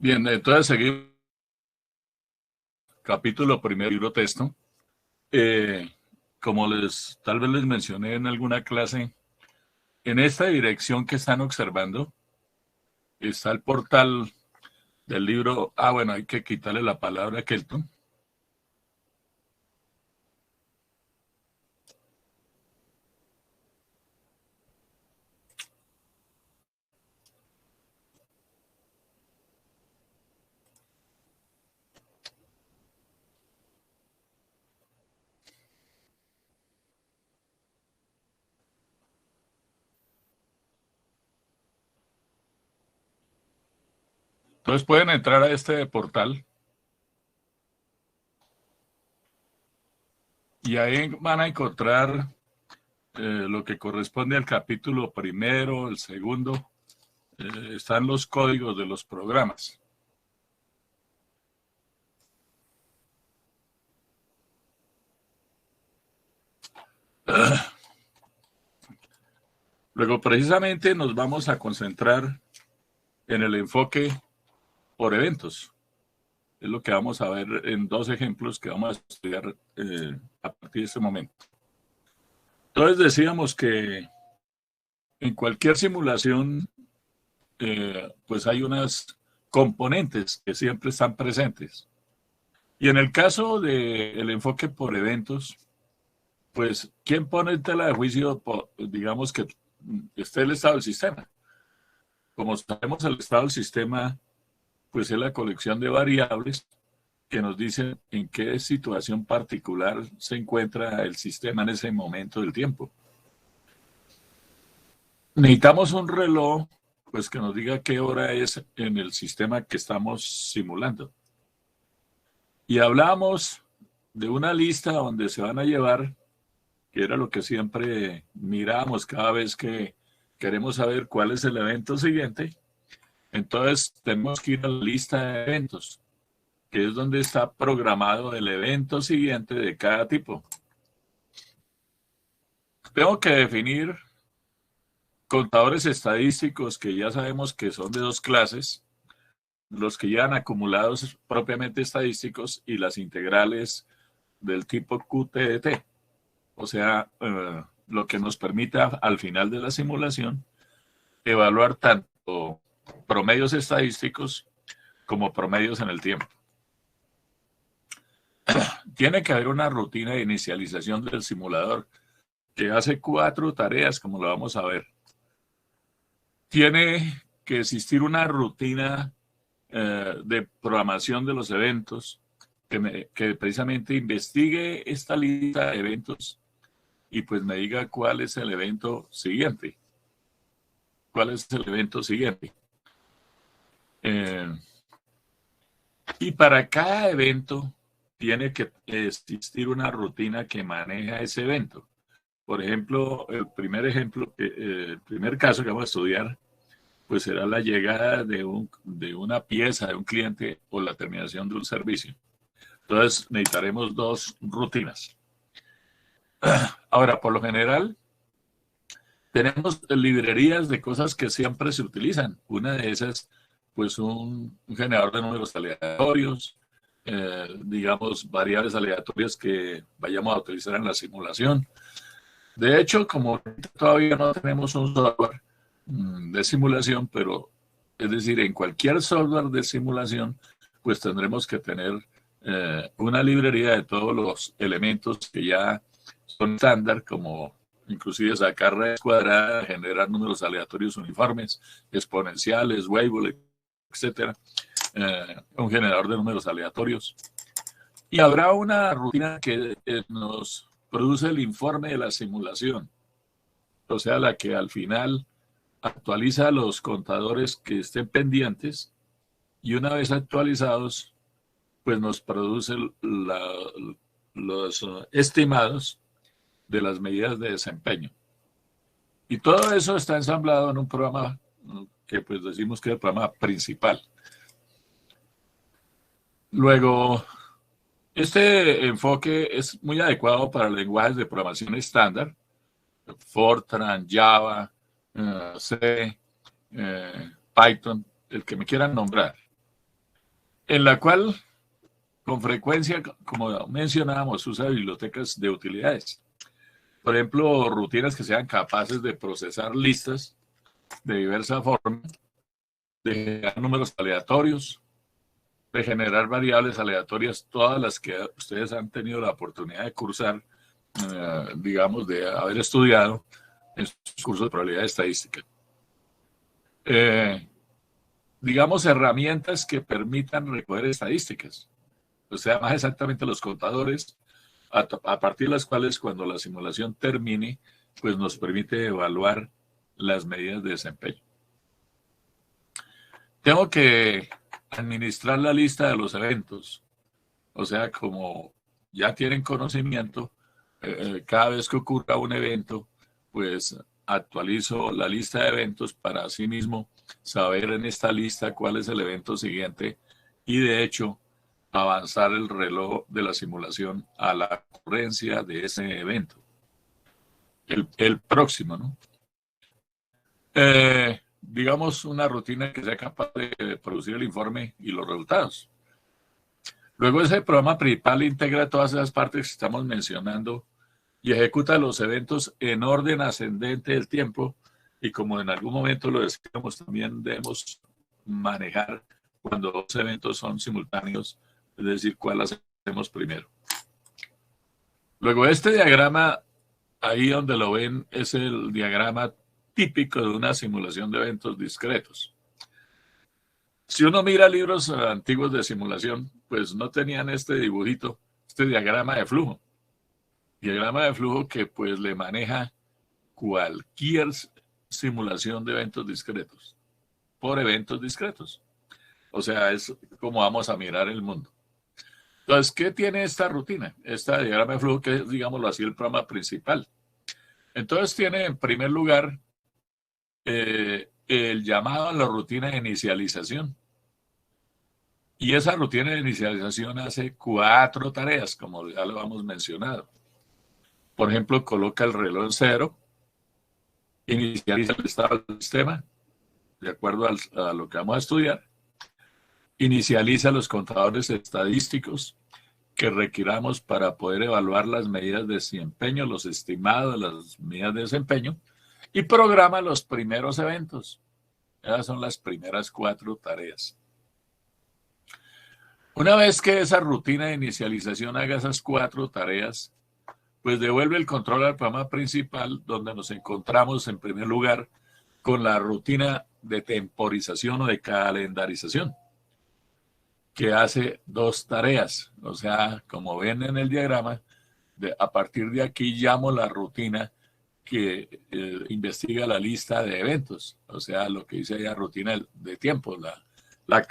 Bien, entonces seguimos capítulo primero, libro texto. Eh, Como tal vez les mencioné en alguna clase, en esta dirección que están observando está el portal del libro. Bueno, hay que quitarle la palabra Kelton. Entonces pueden entrar a este portal y ahí van a encontrar lo que corresponde al capítulo primero, el segundo. Están los códigos de los programas. Luego, precisamente, nos vamos a concentrar en el enfoque por eventos. Es lo que vamos a ver en dos ejemplos que vamos a estudiar a partir de este momento. Entonces decíamos que en cualquier simulación, pues hay unas componentes que siempre están presentes. Y en el caso del enfoque por eventos, pues, ¿quién pone en tela de juicio, digamos, que esté el estado del sistema? Como sabemos, el estado del sistema, pues, es la colección de variables que nos dicen en qué situación particular se encuentra el sistema en ese momento del tiempo. Necesitamos un reloj, pues, que nos diga qué hora es en el sistema que estamos simulando. Y hablamos de una lista donde se van a llevar, que era lo que siempre miramos cada vez que queremos saber cuál es el evento siguiente. Entonces tenemos que ir a la lista de eventos, que es donde está programado el evento siguiente de cada tipo. Tengo que definir contadores estadísticos que ya sabemos que son de dos clases, los que llevan acumulados propiamente estadísticos y las integrales del tipo QTDT. O sea, lo que nos permite al final de la simulación evaluar tanto promedios estadísticos como promedios en el tiempo. Tiene que haber una rutina de inicialización del simulador que hace 4 tareas, como lo vamos a ver. Tiene que existir una rutina de programación de los eventos que precisamente investigue esta lista de eventos y pues me diga cuál es el evento siguiente. ¿Cuál es el evento siguiente? Y para cada evento tiene que existir una rutina que maneja ese evento. Por ejemplo, el primer caso que vamos a estudiar, pues será la llegada de una pieza de un cliente o la terminación de un servicio. Entonces necesitaremos dos rutinas. Ahora, por lo general, tenemos librerías de cosas que siempre se utilizan. Una de esas, pues un generador de números aleatorios, digamos, variables aleatorias que vayamos a utilizar en la simulación. De hecho, como todavía no tenemos un software de simulación, pero es decir, en cualquier software de simulación, pues tendremos que tener una librería de todos los elementos que ya son estándar, como inclusive sacar raíz cuadrada, generar números aleatorios uniformes, exponenciales, Weibull, etcétera, un generador de números aleatorios. Y habrá una rutina que nos produce el informe de la simulación, o sea, la que al final actualiza los contadores que estén pendientes y una vez actualizados, pues nos produce los estimados de las medidas de desempeño. Y todo eso está ensamblado en un programa que pues decimos que es el programa principal. Luego, este enfoque es muy adecuado para lenguajes de programación estándar, Fortran, Java, C, Python, el que me quieran nombrar. en la cual con frecuencia, como mencionábamos, usa bibliotecas de utilidades. Por ejemplo, rutinas que sean capaces de procesar listas de diversa forma, de generar números aleatorios, de generar variables aleatorias, todas las que ustedes han tenido la oportunidad de cursar, digamos, de haber estudiado en sus cursos de probabilidad estadística. Digamos, herramientas que permitan recoger estadísticas. O sea, más exactamente los contadores, a partir de las cuales cuando la simulación termine, pues nos permite evaluar las medidas de desempeño. Tengo que administrar la lista de los eventos. O sea, como ya tienen conocimiento, cada vez que ocurra un evento, pues actualizo la lista de eventos para así mismo saber en esta lista cuál es el evento siguiente y de hecho avanzar el reloj de la simulación a la ocurrencia de ese evento. El próximo, ¿no? Digamos una rutina que sea capaz de producir el informe y los resultados. Luego ese programa principal integra todas esas partes que estamos mencionando y ejecuta los eventos en orden ascendente del tiempo y como en algún momento lo decíamos, también debemos manejar cuando dos eventos son simultáneos, es decir, cuál hacemos primero. Luego este diagrama, ahí donde lo ven, es el diagrama típico de una simulación de eventos discretos. Si uno mira libros antiguos de simulación, pues no tenían este dibujito, este diagrama de flujo. Diagrama de flujo que pues le maneja cualquier simulación de eventos discretos, por eventos discretos. O sea, es como vamos a mirar el mundo. Entonces, ¿qué tiene esta rutina? Esta diagrama de flujo que es, digámoslo así, el programa principal. Entonces tiene en primer lugar el llamado a la rutina de inicialización. Y esa rutina de inicialización hace 4 tareas, como ya lo hemos mencionado. Por ejemplo, coloca el reloj en 0, inicializa el estado del sistema, de acuerdo a lo que vamos a estudiar, inicializa los contadores estadísticos que requiramos para poder evaluar las medidas de desempeño, los estimados, las medidas de desempeño, y programa los primeros eventos. Esas son las primeras 4 tareas. Una vez que esa rutina de inicialización haga esas 4 tareas, pues devuelve el control al programa principal, donde nos encontramos en primer lugar con la rutina de temporización o de calendarización, que hace 2 tareas. O sea, como ven en el diagrama, a partir de aquí llamo la rutina que investiga la lista de eventos. O sea, lo que dice ahí, rutina de tiempo, la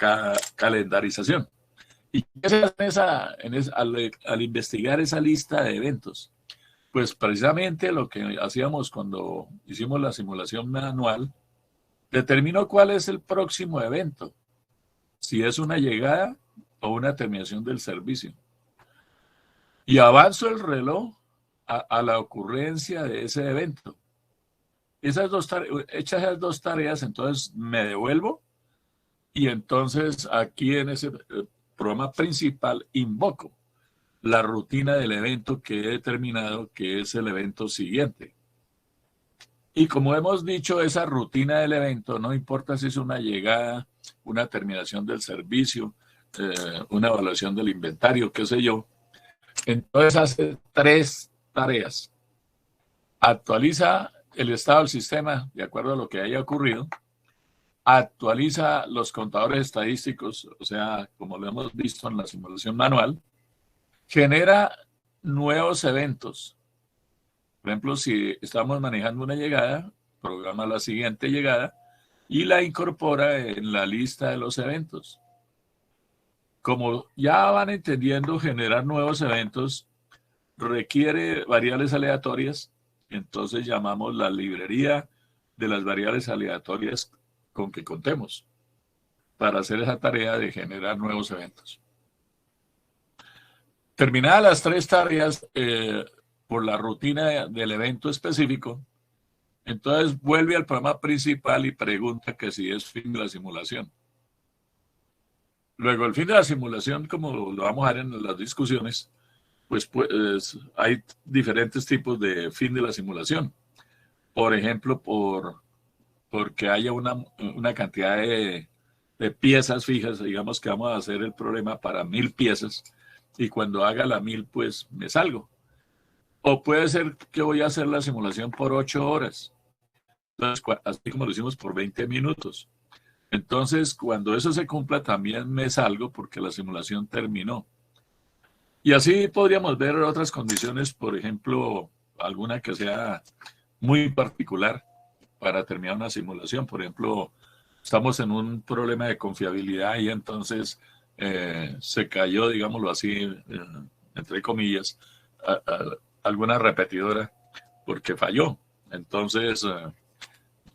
calendarización. ¿Y qué se hace al investigar esa lista de eventos? Pues precisamente lo que hacíamos cuando hicimos la simulación manual, determino cuál es el próximo evento, si es una llegada o una terminación del servicio. Y avanzo el reloj a la ocurrencia de ese evento. Hechas esas 2 tareas, entonces me devuelvo y entonces aquí en ese programa principal invoco la rutina del evento que he determinado que es el evento siguiente. Y como hemos dicho, esa rutina del evento, no importa si es una llegada, una terminación del servicio, una evaluación del inventario, qué sé yo, entonces hace 3 tareas. Actualiza el estado del sistema de acuerdo a lo que haya ocurrido, actualiza los contadores estadísticos, o sea, como lo hemos visto en la simulación manual, genera nuevos eventos. Por ejemplo, si estamos manejando una llegada, programa la siguiente llegada y la incorpora en la lista de los eventos. Como ya van entendiendo, generar nuevos eventos requiere variables aleatorias, entonces llamamos la librería de las variables aleatorias con que contemos para hacer esa tarea de generar nuevos eventos. Terminadas las 3 tareas por la rutina del evento específico, entonces vuelve al programa principal y pregunta que si es fin de la simulación. Luego, el fin de la simulación, como lo vamos a ver en las discusiones, pues hay diferentes tipos de fin de la simulación. Por ejemplo, porque haya una cantidad de piezas fijas, digamos que vamos a hacer el problema para 1000 piezas y cuando haga la 1000, pues me salgo. O puede ser que voy a hacer la simulación por 8 horas, entonces, así como lo hicimos por 20 minutos. Entonces, cuando eso se cumpla, también me salgo porque la simulación terminó. Y así podríamos ver otras condiciones, por ejemplo, alguna que sea muy particular para terminar una simulación. Por ejemplo, estamos en un problema de confiabilidad y entonces se cayó, digámoslo así, entre comillas, alguna repetidora porque falló. Entonces,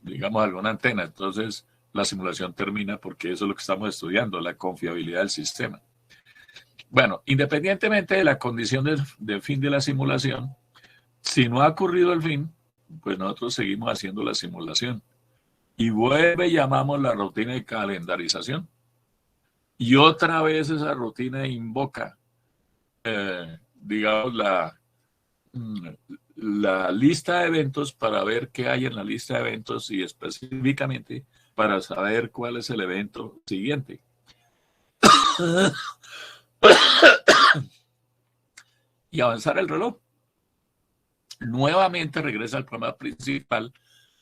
digamos, alguna antena. Entonces, la simulación termina porque eso es lo que estamos estudiando, la confiabilidad del sistema. Bueno, independientemente de la condición del fin de la simulación, si no ha ocurrido el fin, pues nosotros seguimos haciendo la simulación. Y vuelve y llamamos la rutina de calendarización. Y otra vez esa rutina invoca, digamos, la lista de eventos para ver qué hay en la lista de eventos y específicamente para saber cuál es el evento siguiente. Y avanzar el reloj. Nuevamente regresa al programa principal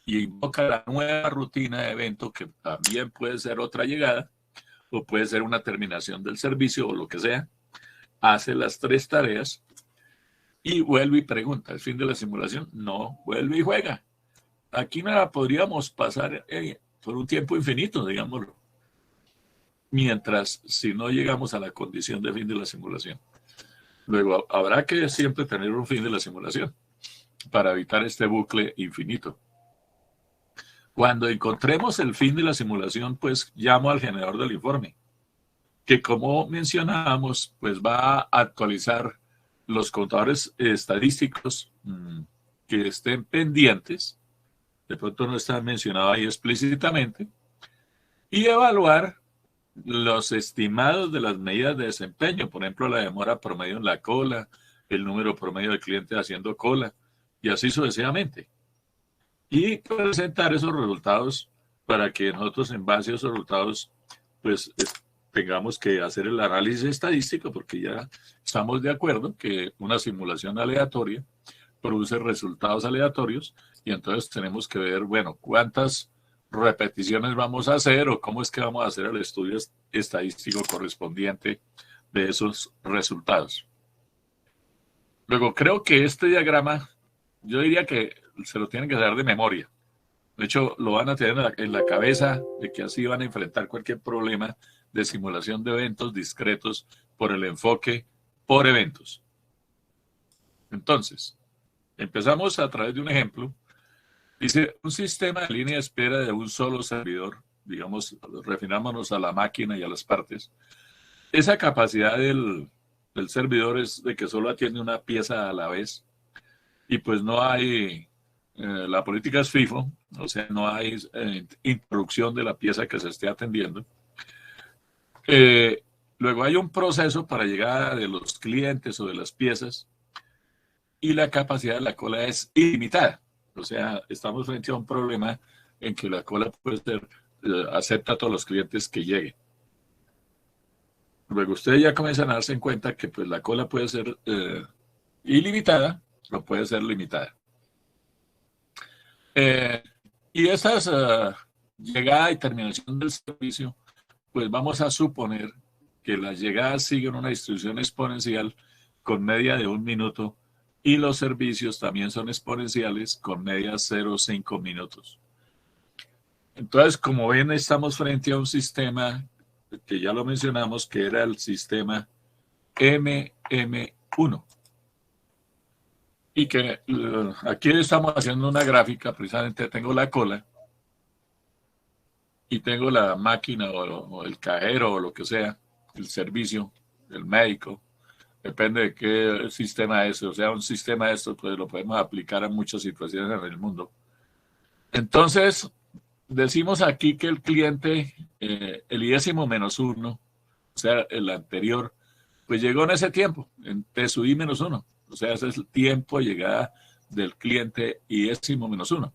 y invoca la nueva rutina de evento que también puede ser otra llegada o puede ser una terminación del servicio o lo que sea. Hace las 3 tareas y vuelve y pregunta. ¿El fin de la simulación? No, vuelve y juega. Aquí no la podríamos pasar por un tiempo infinito, digámoslo. Mientras, si no llegamos a la condición de fin de la simulación. Luego, habrá que siempre tener un fin de la simulación para evitar este bucle infinito. Cuando encontremos el fin de la simulación, pues llamo al generador del informe, que como mencionábamos, pues va a actualizar los contadores estadísticos que estén pendientes, de pronto no están mencionados ahí explícitamente, y evaluar los estimados de las medidas de desempeño, por ejemplo, la demora promedio en la cola, el número promedio de clientes haciendo cola, y así sucesivamente. Y presentar esos resultados para que nosotros en base a esos resultados pues tengamos que hacer el análisis estadístico porque ya estamos de acuerdo que una simulación aleatoria produce resultados aleatorios y entonces tenemos que ver, bueno, cuántas repeticiones vamos a hacer o cómo es que vamos a hacer el estudio estadístico correspondiente de esos resultados. Luego, creo que este diagrama, yo diría que se lo tienen que dar de memoria. De hecho, lo van a tener en la cabeza de que así van a enfrentar cualquier problema de simulación de eventos discretos por el enfoque por eventos. Entonces, empezamos a través de un ejemplo. Dice, un sistema de línea de espera de un solo servidor, digamos, refinámonos a la máquina y a las partes. Esa capacidad del servidor es de que solo atiende una pieza a la vez y pues no hay, la política es FIFO, o sea, no hay interrupción de la pieza que se esté atendiendo. Luego hay un proceso para llegar de los clientes o de las piezas y la capacidad de la cola es ilimitada. O sea, estamos frente a un problema en que la cola puede ser, acepta a todos los clientes que lleguen. Luego ustedes ya comienzan a darse en cuenta que pues, la cola puede ser ilimitada o puede ser limitada. Y esas llegada y terminación del servicio, pues vamos a suponer que las llegadas siguen una distribución exponencial con media de 1 minuto y los servicios también son exponenciales con media 0,5 minutos. Entonces, como ven, estamos frente a un sistema que ya lo mencionamos, que era el sistema MM1. Y que aquí estamos haciendo una gráfica, precisamente tengo la cola y tengo la máquina o el cajero o lo que sea, el servicio, el médico, depende de qué sistema es, o sea, un sistema de estos, pues lo podemos aplicar a muchas situaciones en el mundo. Entonces, decimos aquí que el cliente, el I-1, sea, el anterior, pues llegó en ese tiempo, en T sub I menos 1. O sea, ese es el tiempo de llegada del cliente I-1.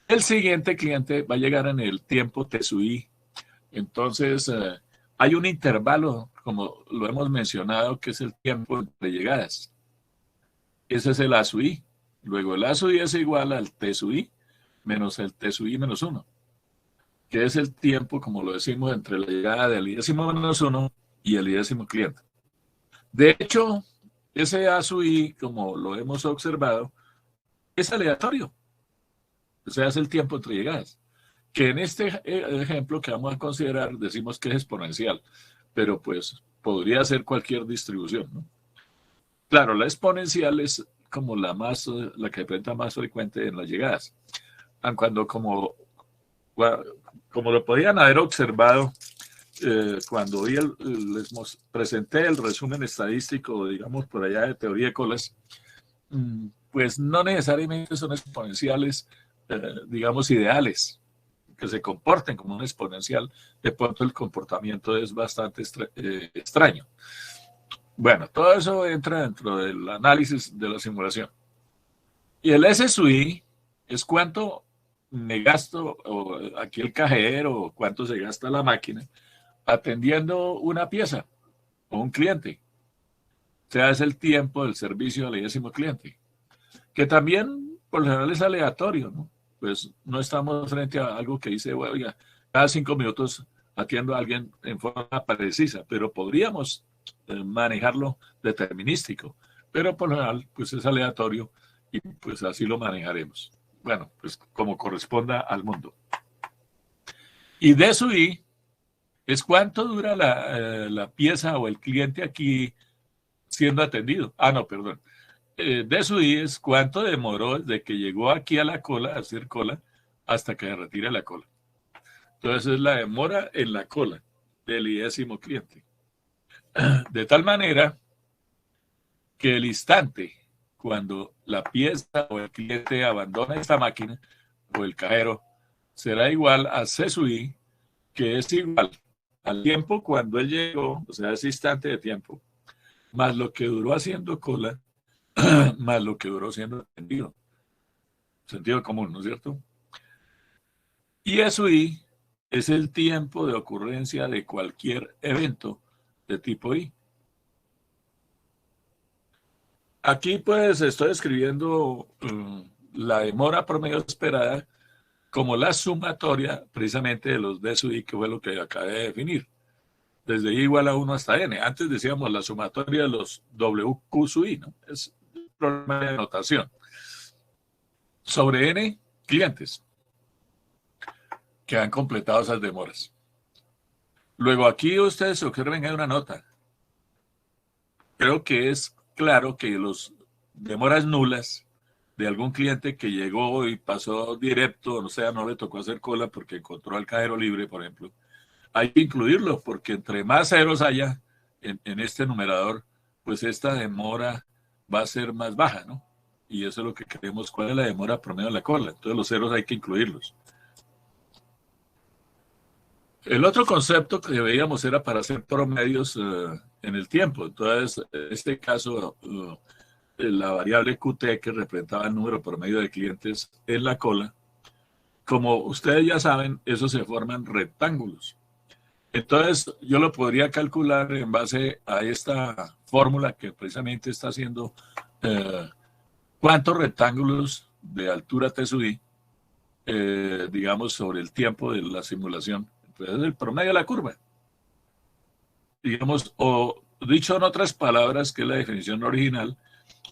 El siguiente cliente va a llegar en el tiempo T sub I. Entonces, hay un intervalo, como lo hemos mencionado, que es el tiempo entre llegadas. Ese es el A sub I. Luego el A sub I es igual al T sub I menos el T sub I menos 1, que es el tiempo, como lo decimos, entre la llegada del I-1 menos 1 y el I-10 cliente. De hecho, ese A sub I, como lo hemos observado, es aleatorio. O sea, es el tiempo entre llegadas. Que en este ejemplo que vamos a considerar decimos que es exponencial, pero pues podría ser cualquier distribución, ¿no? Claro, la exponencial es como la que presenta más frecuente en las llegadas. Cuando como lo podían haber observado cuando les presenté el resumen estadístico, digamos, por allá de teoría de colas, pues no necesariamente son exponenciales, digamos, ideales, que se comporten como un exponencial. De pronto el comportamiento es bastante extraño. Bueno, todo eso entra dentro del análisis de la simulación. Y el S sub I es cuánto me gasto, o aquí el cajero, o cuánto se gasta la máquina atendiendo una pieza o un cliente. O sea, es el tiempo del servicio al I-10 cliente, que también por lo general es aleatorio, ¿no? Pues no estamos frente a algo que dice, bueno, oiga, cada 5 minutos atiendo a alguien en forma precisa, pero podríamos manejarlo determinístico, pero por lo general pues es aleatorio y pues así lo manejaremos. Bueno, pues como corresponda al mundo. Y D sub I es cuánto dura la pieza o el cliente aquí siendo atendido. No, perdón. D sub I es cuánto demoró desde que llegó aquí a la cola, a hacer cola, hasta que se retira la cola. Entonces es la demora en la cola del I-10 cliente. De tal manera que el instante cuando la pieza o el cliente abandona esta máquina o el cajero será igual a C sub I, que es igual al tiempo cuando él llegó, o sea, ese instante de tiempo, más lo que duró haciendo cola, más lo que duró siendo atendido. Sentido común, ¿no es cierto? Y eso I es el tiempo de ocurrencia de cualquier evento de tipo I. Aquí pues estoy escribiendo la demora promedio esperada como la sumatoria precisamente de los D sub I, que fue lo que acabé de definir. Desde I igual a 1 hasta N. Antes decíamos la sumatoria de los WQ sub I, ¿no? Es un problema de notación. Sobre N clientes que han completado esas demoras. Luego aquí ustedes observen que hay una nota. Creo que es claro que los demoras nulas de algún cliente que llegó y pasó directo, o sea, no le tocó hacer cola porque encontró al cajero libre, por ejemplo, hay que incluirlo porque entre más ceros haya en este numerador, pues esta demora va a ser más baja, ¿no? Y eso es lo que queremos, cuál es la demora promedio de la cola. Entonces los ceros hay que incluirlos. El otro concepto que veíamos era para hacer promedios en el tiempo. Entonces, en este caso, la variable QT, que representaba el número promedio de clientes en la cola, como ustedes ya saben, eso se forman rectángulos. Entonces, yo lo podría calcular en base a esta fórmula que precisamente está haciendo cuántos rectángulos de altura T sub I, digamos, sobre el tiempo de la simulación. Entonces, es el promedio de la curva. Digamos, o dicho en otras palabras, que es la definición original,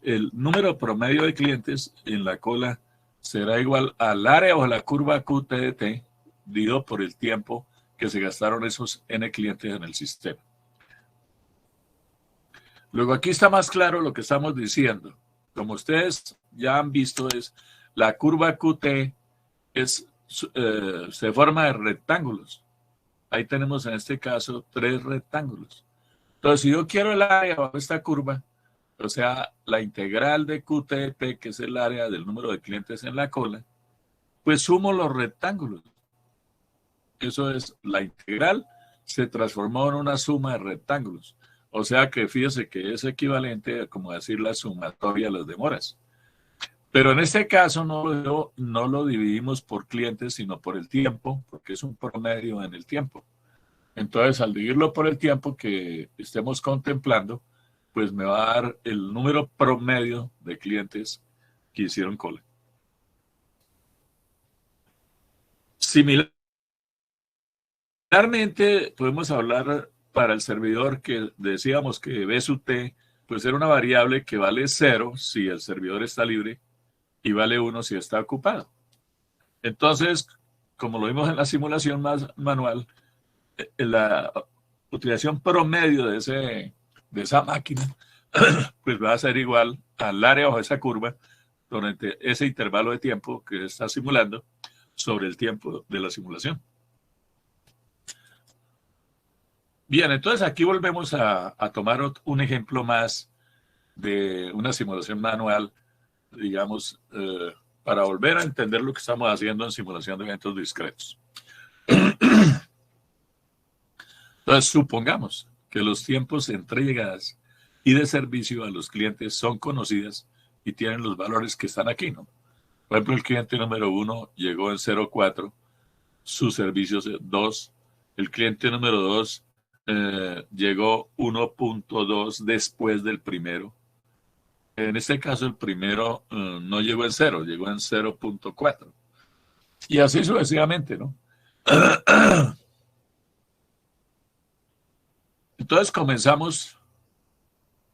el número promedio de clientes en la cola será igual al área o a la curva QT de T dividido por el tiempo que se gastaron esos N clientes en el sistema. Luego aquí está más claro lo que estamos diciendo. Como ustedes ya han visto, es la curva QT se forma de rectángulos. Ahí tenemos en este caso 3 rectángulos. Entonces, si yo quiero el área bajo esta curva, o sea, la integral de QTP, que es el área del número de clientes en la cola, pues sumo los rectángulos. Eso es la integral se transformó en una suma de rectángulos. O sea que fíjese que es equivalente a como decir la sumatoria de las demoras. Pero en este caso no lo dividimos por clientes, sino por el tiempo, porque es un promedio en el tiempo. Entonces, al dividirlo por el tiempo que estemos contemplando, pues me va a dar el número promedio de clientes que hicieron cola. Similarmente, podemos hablar para el servidor que decíamos que B sub T, pues era una variable que vale 0 si el servidor está libre y vale 1 si está ocupado. Entonces, como lo vimos en la simulación más manual, la utilización promedio de esa máquina pues va a ser igual al área bajo esa curva durante ese intervalo de tiempo que está simulando sobre el tiempo de la simulación. Bien, entonces aquí volvemos a tomar un ejemplo más de una simulación manual, digamos, para volver a entender lo que estamos haciendo en simulación de eventos discretos. Entonces, supongamos que los tiempos entre llegadas y de servicio a los clientes son conocidas y tienen los valores que están aquí, ¿no? Por ejemplo, el cliente número 1 llegó en 0,4, su servicio es 2. El cliente número 2 llegó 1.2 después del primero. En este caso, el primero no llegó en 0, llegó en 0.4. Y así sucesivamente, ¿no? Entonces comenzamos.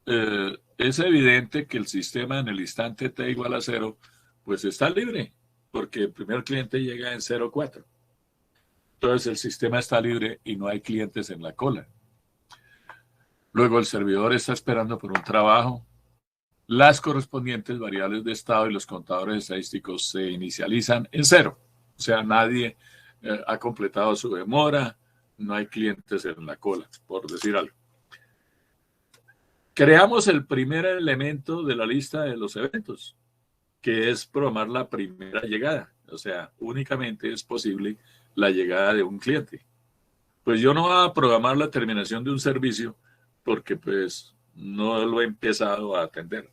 Es evidente que el sistema en el instante t igual a 0, pues está libre, porque el primer cliente llega en 0,4. Entonces el sistema está libre y no hay clientes en la cola. Luego el servidor está esperando por un trabajo. Las correspondientes variables de estado y los contadores estadísticos se inicializan en 0. O sea, nadie ha completado su demora, no hay clientes en la cola, por decir algo. Creamos el primer elemento de la lista de los eventos, que es programar la primera llegada. O sea, únicamente es posible la llegada de un cliente. Pues yo no voy a programar la terminación de un servicio porque pues no lo he empezado a atender.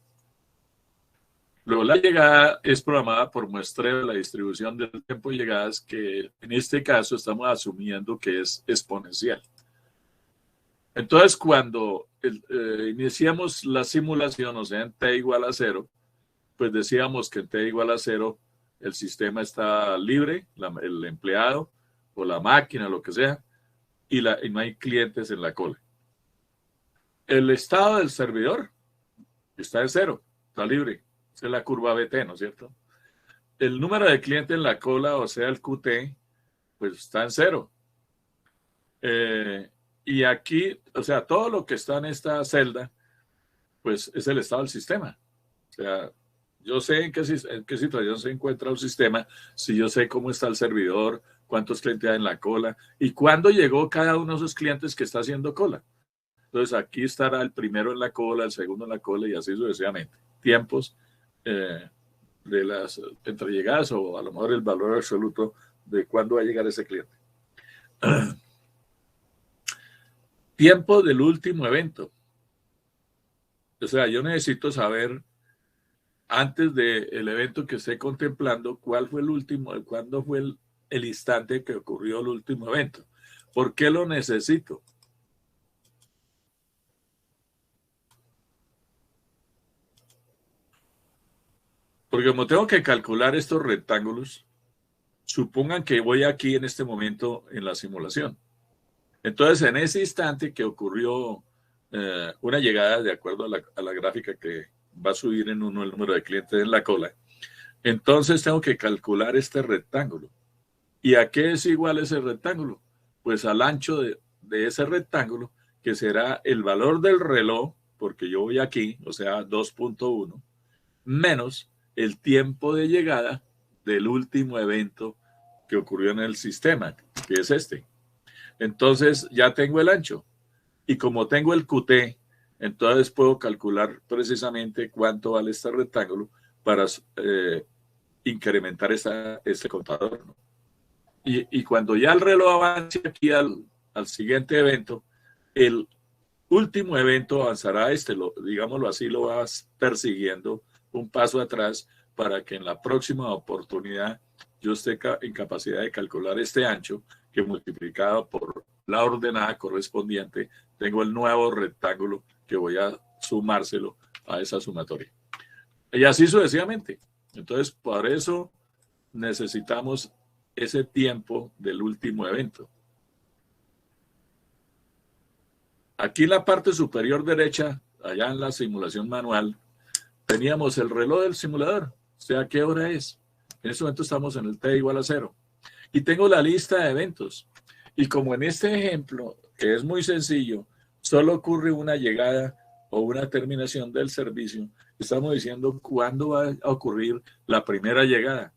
Luego la llegada es programada por muestreo de la distribución del tiempo de llegadas, que en este caso estamos asumiendo que es exponencial. Entonces, cuando iniciamos la simulación, o sea, en t igual a 0, pues decíamos que en t igual a 0 el sistema está libre, el empleado o la máquina, lo que sea, y no hay clientes en la cola. El estado del servidor está en 0, está libre. Esa es la curva BT, ¿no es cierto? El número de clientes en la cola, o sea, el QT, pues está en 0. Y aquí, o sea, todo lo que está en esta celda, pues es el estado del sistema. O sea, yo sé en qué situación se encuentra el sistema, si yo sé cómo está el servidor, cuántos clientes hay en la cola y cuándo llegó cada uno de esos clientes que está haciendo cola. Entonces aquí estará el primero en la cola, el segundo en la cola y así sucesivamente. Tiempos de las entrellegadas o a lo mejor el valor absoluto de cuándo va a llegar ese cliente. Tiempo del último evento. O sea, yo necesito saber antes del evento que esté contemplando cuál fue el último, cuándo fue el instante que ocurrió el último evento. ¿Por qué lo necesito? Porque como tengo que calcular estos rectángulos, supongan que voy aquí en este momento en la simulación. Entonces, en ese instante que ocurrió una llegada, de acuerdo a la gráfica que va a subir en uno el número de clientes en la cola, entonces tengo que calcular este rectángulo. ¿Y a qué es igual ese rectángulo? Pues al ancho de ese rectángulo, que será el valor del reloj, porque yo voy aquí, o sea, 2.1, menos el tiempo de llegada del último evento que ocurrió en el sistema, que es este. Entonces ya tengo el ancho. Y como tengo el QT, entonces puedo calcular precisamente cuánto vale este rectángulo para incrementar este contador, ¿no? Y cuando ya el reloj avance aquí al al siguiente evento, el último evento avanzará digámoslo así, lo vas persiguiendo un paso atrás para que en la próxima oportunidad yo esté en capacidad de calcular este ancho que multiplicado por la ordenada correspondiente tengo el nuevo rectángulo que voy a sumárselo a esa sumatoria. Y así sucesivamente. Entonces, por eso necesitamos ese tiempo del último evento. Aquí en la parte superior derecha, allá en la simulación manual, teníamos el reloj del simulador. O sea, ¿qué hora es? En este momento estamos en el t igual a 0. Y tengo la lista de eventos. Y como en este ejemplo, que es muy sencillo, solo ocurre una llegada o una terminación del servicio, estamos diciendo cuándo va a ocurrir la primera llegada.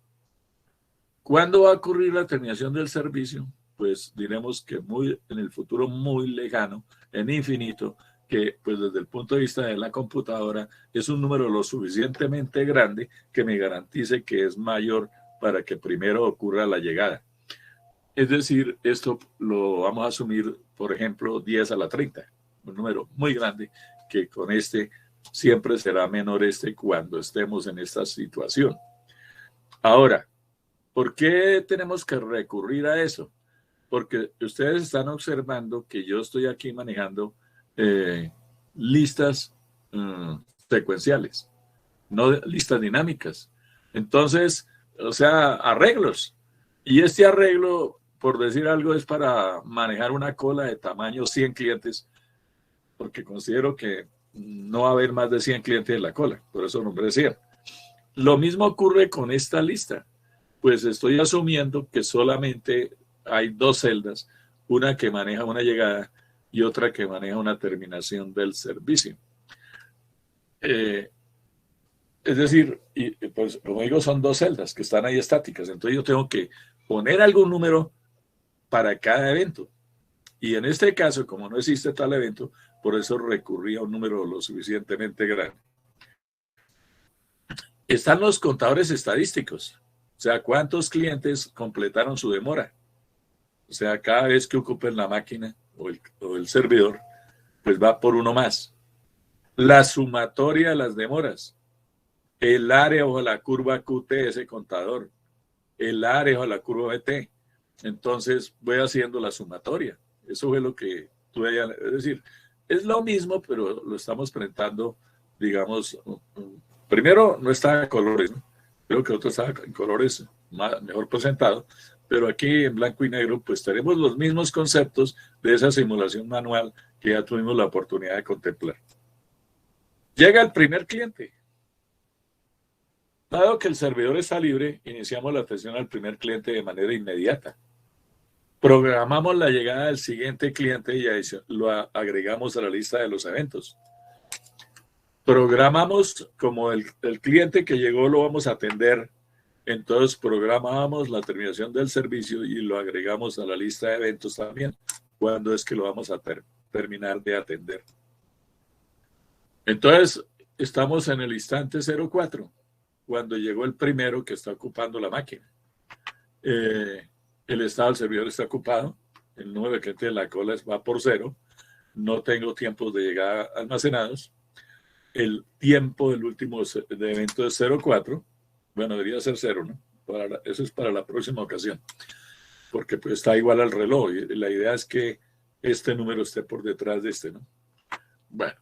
¿Cuándo va a ocurrir la terminación del servicio? Pues diremos que en el futuro muy lejano, en infinito, que pues desde el punto de vista de la computadora es un número lo suficientemente grande que me garantice que es mayor para que primero ocurra la llegada. Es decir, esto lo vamos a asumir, por ejemplo, 10 a la 30, un número muy grande que con este siempre será menor cuando estemos en esta situación. Ahora, ¿por qué tenemos que recurrir a eso? Porque ustedes están observando que yo estoy aquí manejando listas secuenciales, no listas dinámicas. Entonces, o sea, arreglos. Y este arreglo, por decir algo, es para manejar una cola de tamaño 100 clientes, porque considero que no va a haber más de 100 clientes en la cola, por eso nombré 100. Lo mismo ocurre con esta lista. Pues estoy asumiendo que solamente hay dos celdas, una que maneja una llegada y otra que maneja una terminación del servicio. Es decir, pues como digo, son dos celdas que están ahí estáticas, entonces yo tengo que poner algún número para cada evento. Y en este caso, como no existe tal evento, por eso recurrí a un número lo suficientemente grande. Están los contadores estadísticos, o sea, cuántos clientes completaron su demora. O sea, cada vez que ocupen la máquina o el servidor, pues va por uno más. La sumatoria de las demoras, el área bajo la curva QT, ese contador, el área bajo la curva BT. Entonces voy haciendo la sumatoria. Eso fue lo que tuve ya. Es decir, es lo mismo, pero lo estamos presentando, digamos, primero no está en colores, ¿no? Creo que otro está en colores mejor presentado, pero aquí en blanco y negro, pues tenemos los mismos conceptos de esa simulación manual que ya tuvimos la oportunidad de contemplar. Llega el primer cliente. Dado que el servidor está libre, iniciamos la atención al primer cliente de manera inmediata. Programamos la llegada del siguiente cliente y lo agregamos a la lista de los eventos. Programamos como el cliente que llegó lo vamos a atender. Entonces programamos la terminación del servicio y lo agregamos a la lista de eventos también. ¿Cuándo es que lo vamos a terminar de atender? Entonces, estamos en el instante 04, cuando llegó el primero que está ocupando la máquina. El estado del servidor está ocupado, el número de clientes de la cola va por 0, no tengo tiempos de llegada almacenados, el tiempo del último de evento es 04, bueno, debería ser 0, ¿no? Eso es para la próxima ocasión, porque pues está igual al reloj y la idea es que este número esté por detrás de este, ¿no? Bueno,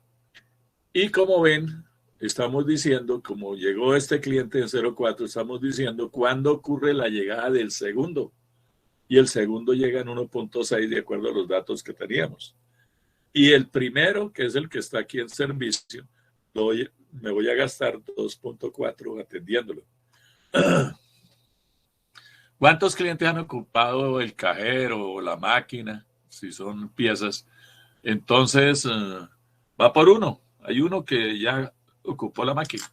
y como ven, estamos diciendo, como llegó este cliente en 04, estamos diciendo cuándo ocurre la llegada del segundo. Y el segundo llega en 1.6 de acuerdo a los datos que teníamos. Y el primero, que es el que está aquí en servicio, me voy a gastar 2.4 atendiéndolo. ¿Cuántos clientes han ocupado el cajero o la máquina? Si son piezas. Entonces, va por uno. Hay uno que ya ocupó la máquina.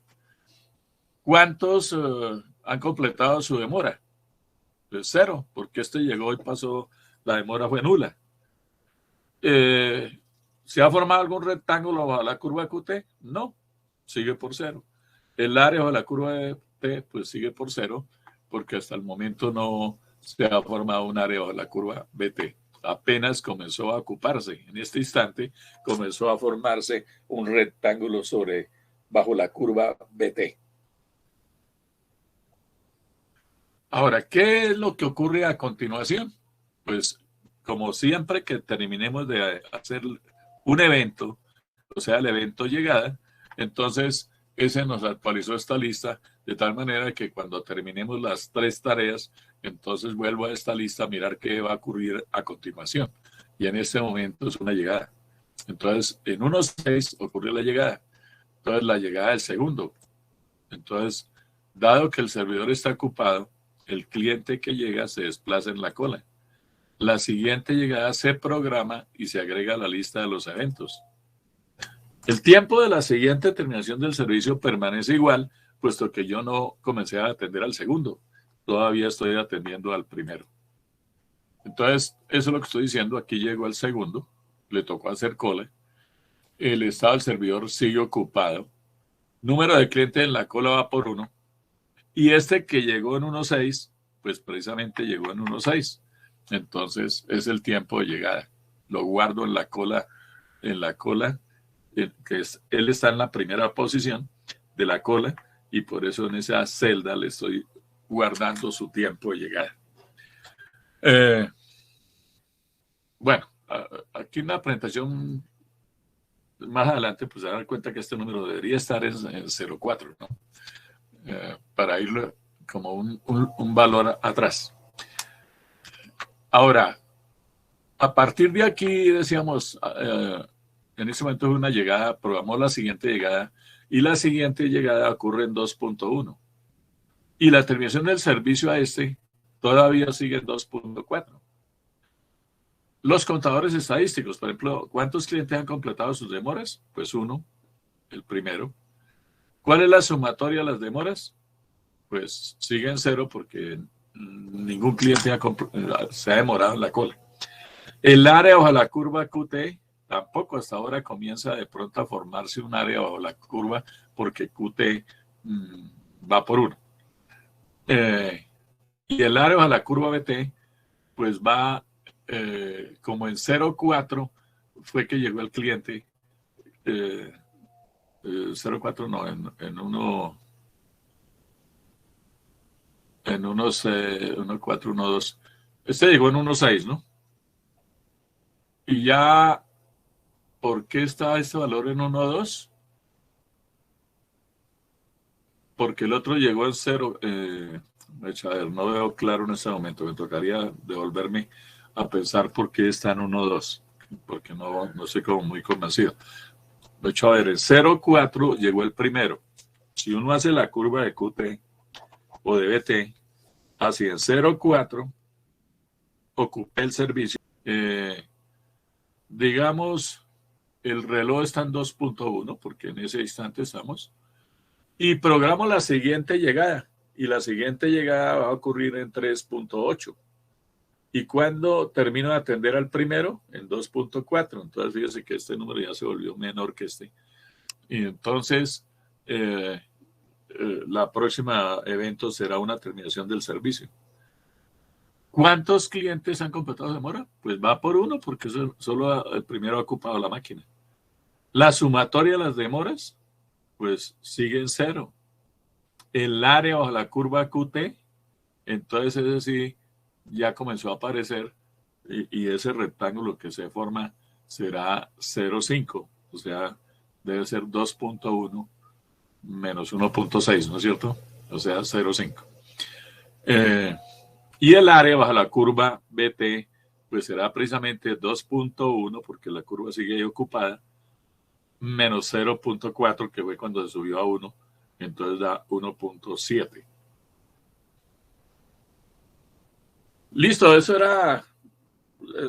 ¿Cuántos han completado su demora? Pues 0, porque este llegó y pasó, la demora fue nula. ¿Se ha formado algún rectángulo bajo la curva de QT? No, sigue por 0. El área bajo la curva de T, pues sigue por 0, porque hasta el momento no se ha formado un área bajo la curva BT. apenas comenzó a ocuparse. En este instante comenzó a formarse un rectángulo bajo la curva BT. Ahora, ¿qué es lo que ocurre a continuación? Pues como siempre que terminemos de hacer un evento, o sea, el evento llegada, entonces ese nos actualizó esta lista de tal manera que cuando terminemos las 3 tareas, entonces vuelvo a esta lista a mirar qué va a ocurrir a continuación. Y en este momento es una llegada. Entonces, en 1.6 ocurrió la llegada. Entonces, la llegada del segundo. Entonces, dado que el servidor está ocupado, el cliente que llega se desplaza en la cola. La siguiente llegada se programa y se agrega a la lista de los eventos. El tiempo de la siguiente terminación del servicio permanece igual, puesto que yo no comencé a atender al segundo. Todavía estoy atendiendo al primero. Entonces, eso es lo que estoy diciendo. Aquí llegó el segundo, le tocó hacer cola. El estado del servidor sigue ocupado. Número de clientes en la cola va por 1. Y este que llegó en 1.6, pues precisamente llegó en 1.6. Entonces, es el tiempo de llegada. Lo guardo en la cola, él está en la primera posición de la cola y por eso en esa celda le estoy guardando su tiempo de llegada. Bueno, aquí en la presentación más adelante pues se dan cuenta que este número debería estar en 0.4, ¿no? Para irlo como un valor atrás. Ahora, a partir de aquí decíamos, en ese momento es una llegada, programó la siguiente llegada y la siguiente llegada ocurre en 2.1. Y la terminación del servicio a este todavía sigue en 2.4. Los contadores estadísticos, por ejemplo, ¿cuántos clientes han completado sus demoras? Pues 1, el primero. ¿Cuál es la sumatoria de las demoras? Pues sigue en 0 porque ningún cliente se ha demorado en la cola. El área bajo la curva QT tampoco hasta ahora comienza de pronto a formarse un área bajo la curva porque QT va por 1. Y el área bajo la curva BT pues va como en 0.4 fue que llegó el cliente. 0.4 no, en 1. En 1.4, 1.2. Este llegó en 1.6, ¿no? Y ya, ¿por qué está este valor en 1.2? Porque el otro llegó en 0. A ver, no veo claro en este momento. Me tocaría devolverme a pensar por qué está en 1.2. Porque no estoy como muy convencido. De hecho, a ver, en 0.4 llegó el primero. Si uno hace la curva de QT o de BT, así en 0.4 ocupé el servicio. Digamos, el reloj está en 2.1, porque en ese instante estamos, y programo la siguiente llegada, y la siguiente llegada va a ocurrir en 3.8. Y cuando termino de atender al primero, en 2.4. Entonces, fíjese que este número ya se volvió menor que este. Y entonces, la próxima evento será una terminación del servicio. ¿Cuántos clientes han completado demora? Pues va por 1 porque solo el primero ha ocupado la máquina. La sumatoria de las demoras, pues sigue en 0. El área bajo la curva QT, entonces ese sí ya comenzó a aparecer y ese rectángulo que se forma será 0.5, o sea, debe ser 2.1 menos 1.6, ¿no es cierto? O sea, 0.5. Y el área bajo la curva BT, pues será precisamente 2.1, porque la curva sigue ahí ocupada, menos 0.4, que fue cuando se subió a 1, entonces da 1.7. Listo, eso era,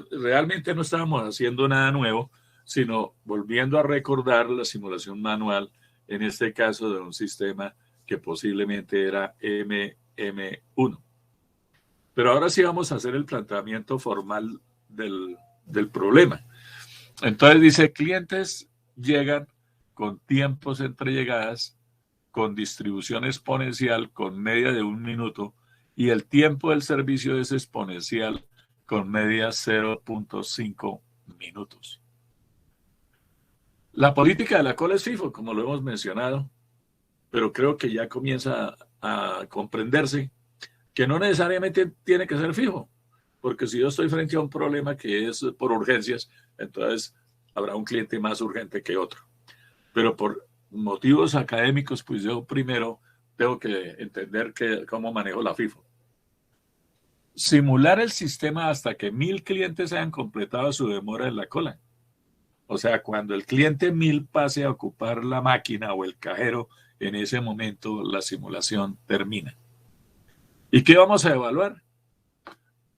realmente no estábamos haciendo nada nuevo, sino volviendo a recordar la simulación manual, en este caso de un sistema que posiblemente era MM1. Pero ahora sí vamos a hacer el planteamiento formal del problema. Entonces dice, clientes llegan con tiempos entre llegadas, con distribución exponencial, con media de 1 minuto, y el tiempo del servicio es exponencial con media 0.5 minutos. La política de la cola es FIFO, como lo hemos mencionado, pero creo que ya comienza a comprenderse que no necesariamente tiene que ser fijo, porque si yo estoy frente a un problema que es por urgencias, entonces habrá un cliente más urgente que otro. Pero por motivos académicos, pues yo primero tengo que entender cómo manejo la FIFO. Simular el sistema hasta que 1000 clientes hayan completado su demora en la cola. O sea, cuando el cliente 1000 pase a ocupar la máquina o el cajero, en ese momento la simulación termina. ¿Y qué vamos a evaluar?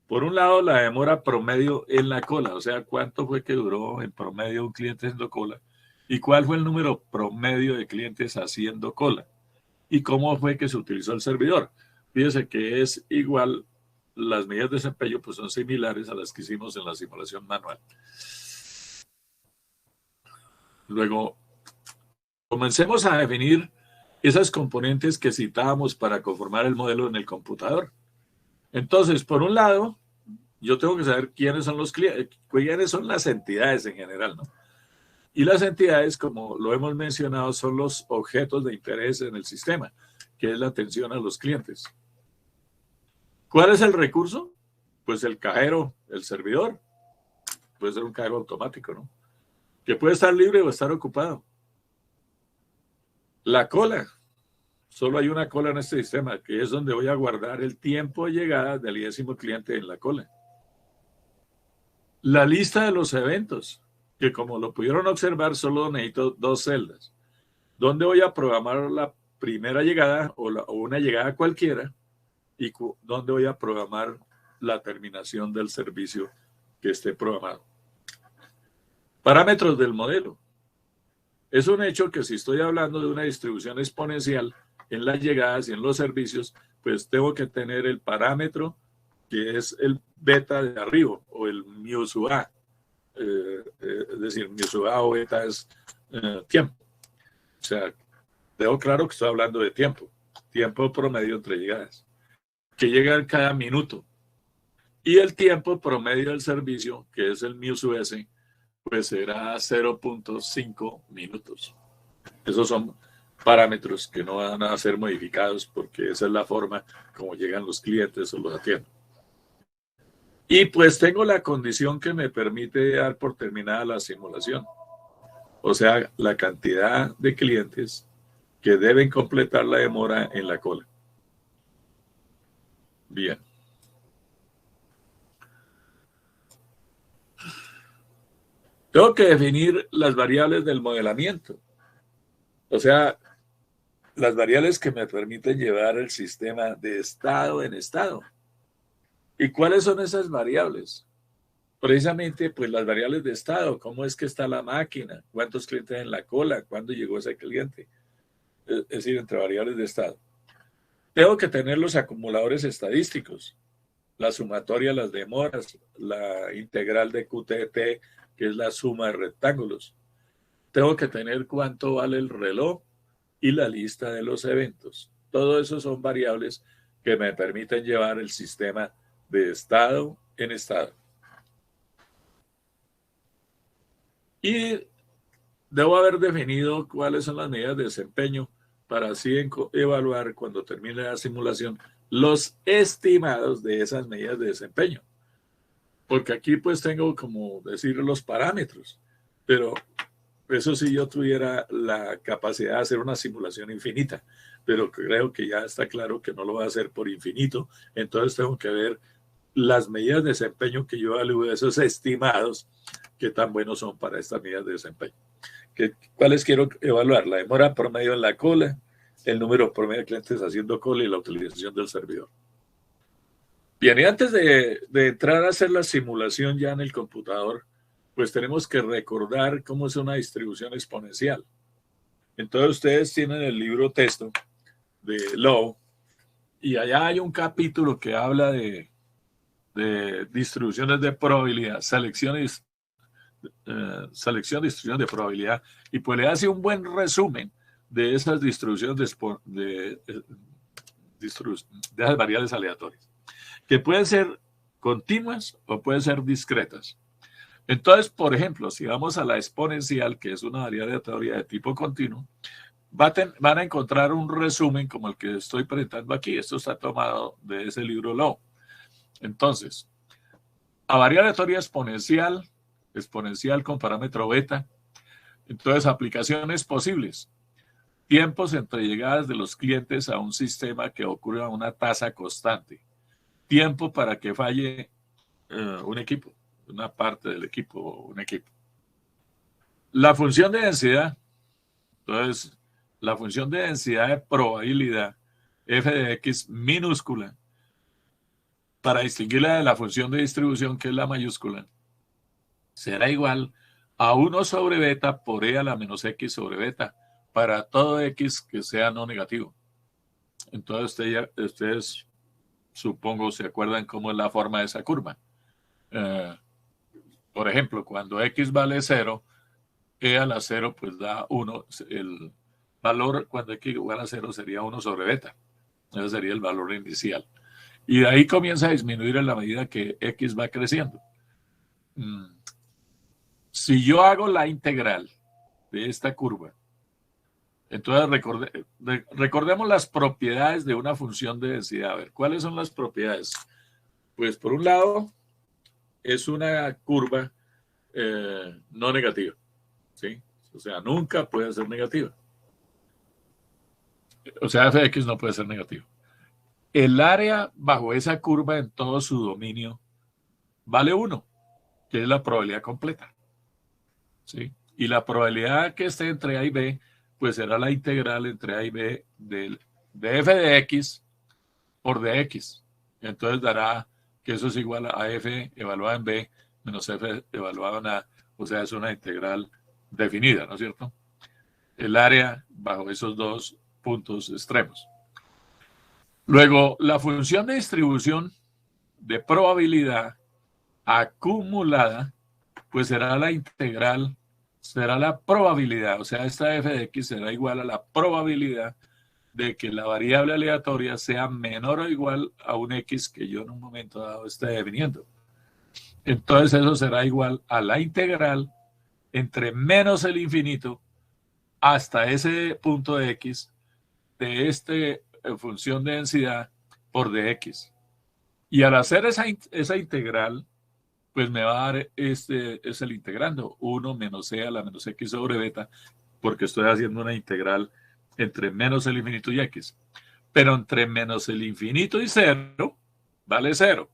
Por un lado, la demora promedio en la cola, o sea, cuánto fue que duró en promedio un cliente haciendo cola y cuál fue el número promedio de clientes haciendo cola y cómo fue que se utilizó el servidor. Fíjese que es igual, las medidas de desempeño pues son similares a las que hicimos en la simulación manual. Luego, comencemos a definir esas componentes que citábamos para conformar el modelo en el computador. Entonces, por un lado, yo tengo que saber quiénes son los clientes, quiénes son las entidades en general, ¿no? Y las entidades, como lo hemos mencionado, son los objetos de interés en el sistema, que es la atención a los clientes. ¿Cuál es el recurso? Pues el cajero, el servidor. Puede ser un cajero automático, ¿no? Que puede estar libre o estar ocupado. La cola. Solo hay una cola en este sistema, que es donde voy a guardar el tiempo de llegada del 10º cliente en la cola. La lista de los eventos, que como lo pudieron observar, solo necesito 2 celdas. ¿Dónde voy a programar la primera llegada o una llegada cualquiera? ¿Y dónde voy a programar la terminación del servicio que esté programado? Parámetros del modelo. Es un hecho que si estoy hablando de una distribución exponencial en las llegadas y en los servicios, pues tengo que tener el parámetro que es el beta de arriba o el mu sub a. Es decir, mu sub a o beta es tiempo. O sea, tengo claro que estoy hablando de tiempo. Tiempo promedio entre llegadas. Que llega cada minuto. Y el tiempo promedio del servicio, que es el mu sub s, pues será 0.5 minutos. Esos son parámetros que no van a ser modificados porque esa es la forma como llegan los clientes o los atienden. Y pues tengo la condición que me permite dar por terminada la simulación. O sea, la cantidad de clientes que deben completar la demora en la cola. Bien. Tengo que definir las variables del modelamiento. O sea, las variables que me permiten llevar el sistema de estado en estado. ¿Y cuáles son esas variables? Precisamente, pues las variables de estado. ¿Cómo es que está la máquina? ¿Cuántos clientes en la cola? ¿Cuándo llegó ese cliente? Es decir, entre variables de estado. Tengo que tener los acumuladores estadísticos. La sumatoria de las demoras, la integral de QTT, que es la suma de rectángulos. Tengo que tener cuánto vale el reloj y la lista de los eventos. Todo eso son variables que me permiten llevar el sistema de estado en estado. Y debo haber definido cuáles son las medidas de desempeño para así evaluar cuando termine la simulación los estimados de esas medidas de desempeño. Porque aquí pues tengo como decir los parámetros, pero eso si yo tuviera la capacidad de hacer una simulación infinita, pero creo que ya está claro que no lo voy a hacer por infinito, entonces tengo que ver las medidas de desempeño que yo evalúo, esos estimados, qué tan buenos son para estas medidas de desempeño. ¿Cuáles quiero evaluar? La demora promedio en la cola, el número promedio de clientes haciendo cola y la utilización del servidor. Bien, y antes de entrar a hacer la simulación ya en el computador, pues tenemos que recordar cómo es una distribución exponencial. Entonces ustedes tienen el libro texto de Lowe y allá hay un capítulo que habla de distribuciones de probabilidad, selección, distribución de probabilidad, y pues le hace un buen resumen de esas distribuciones de esas variables aleatorias, que pueden ser continuas o pueden ser discretas. Entonces, por ejemplo, si vamos a la exponencial, que es una variable aleatoria de tipo continuo, van a encontrar un resumen como el que estoy presentando aquí. Esto está tomado de ese libro Lowe. Entonces, a variable aleatoria exponencial con parámetro beta. Entonces, aplicaciones posibles. Tiempos entre llegadas de los clientes a un sistema que ocurre a una tasa constante. Tiempo para que falle un equipo, una parte del equipo o un equipo. La función de densidad. Entonces, la función de densidad de probabilidad f de x minúscula, para distinguirla de la función de distribución, que es la mayúscula, será igual a 1 sobre beta por e a la menos x sobre beta, para todo x que sea no negativo. Entonces, ustedes supongo se acuerdan cómo es la forma de esa curva. Por ejemplo, cuando x vale 0, e a la 0 pues da 1. El valor cuando x igual a 0 sería 1 sobre beta. Ese sería el valor inicial. Y de ahí comienza a disminuir en la medida que x va creciendo. Si yo hago la integral de esta curva, entonces recordemos las propiedades de una función de densidad. A ver, ¿cuáles son las propiedades? Pues por un lado, es una curva no negativa, ¿sí? O sea, nunca puede ser negativa. O sea, f de x no puede ser negativo. El área bajo esa curva en todo su dominio vale 1, que es la probabilidad completa, ¿sí? Y la probabilidad que esté entre a y b, pues será la integral entre a y b de f de x por dx. Entonces dará que eso es igual a f evaluada en b menos f evaluada en a. O sea, es una integral definida, ¿no es cierto? El área bajo esos dos puntos extremos. Luego, la función de distribución de probabilidad acumulada, pues será la integral, será la probabilidad, o sea, esta f de x será igual a la probabilidad de que la variable aleatoria sea menor o igual a un x que yo en un momento dado esté definiendo. Entonces eso será igual a la integral entre menos el infinito hasta ese punto de x de esta función de densidad por dx. Y al hacer esa integral, pues me va a dar es el integrando, 1 menos e a la menos x sobre beta, porque estoy haciendo una integral entre menos el infinito y x. Pero entre menos el infinito y 0, vale 0.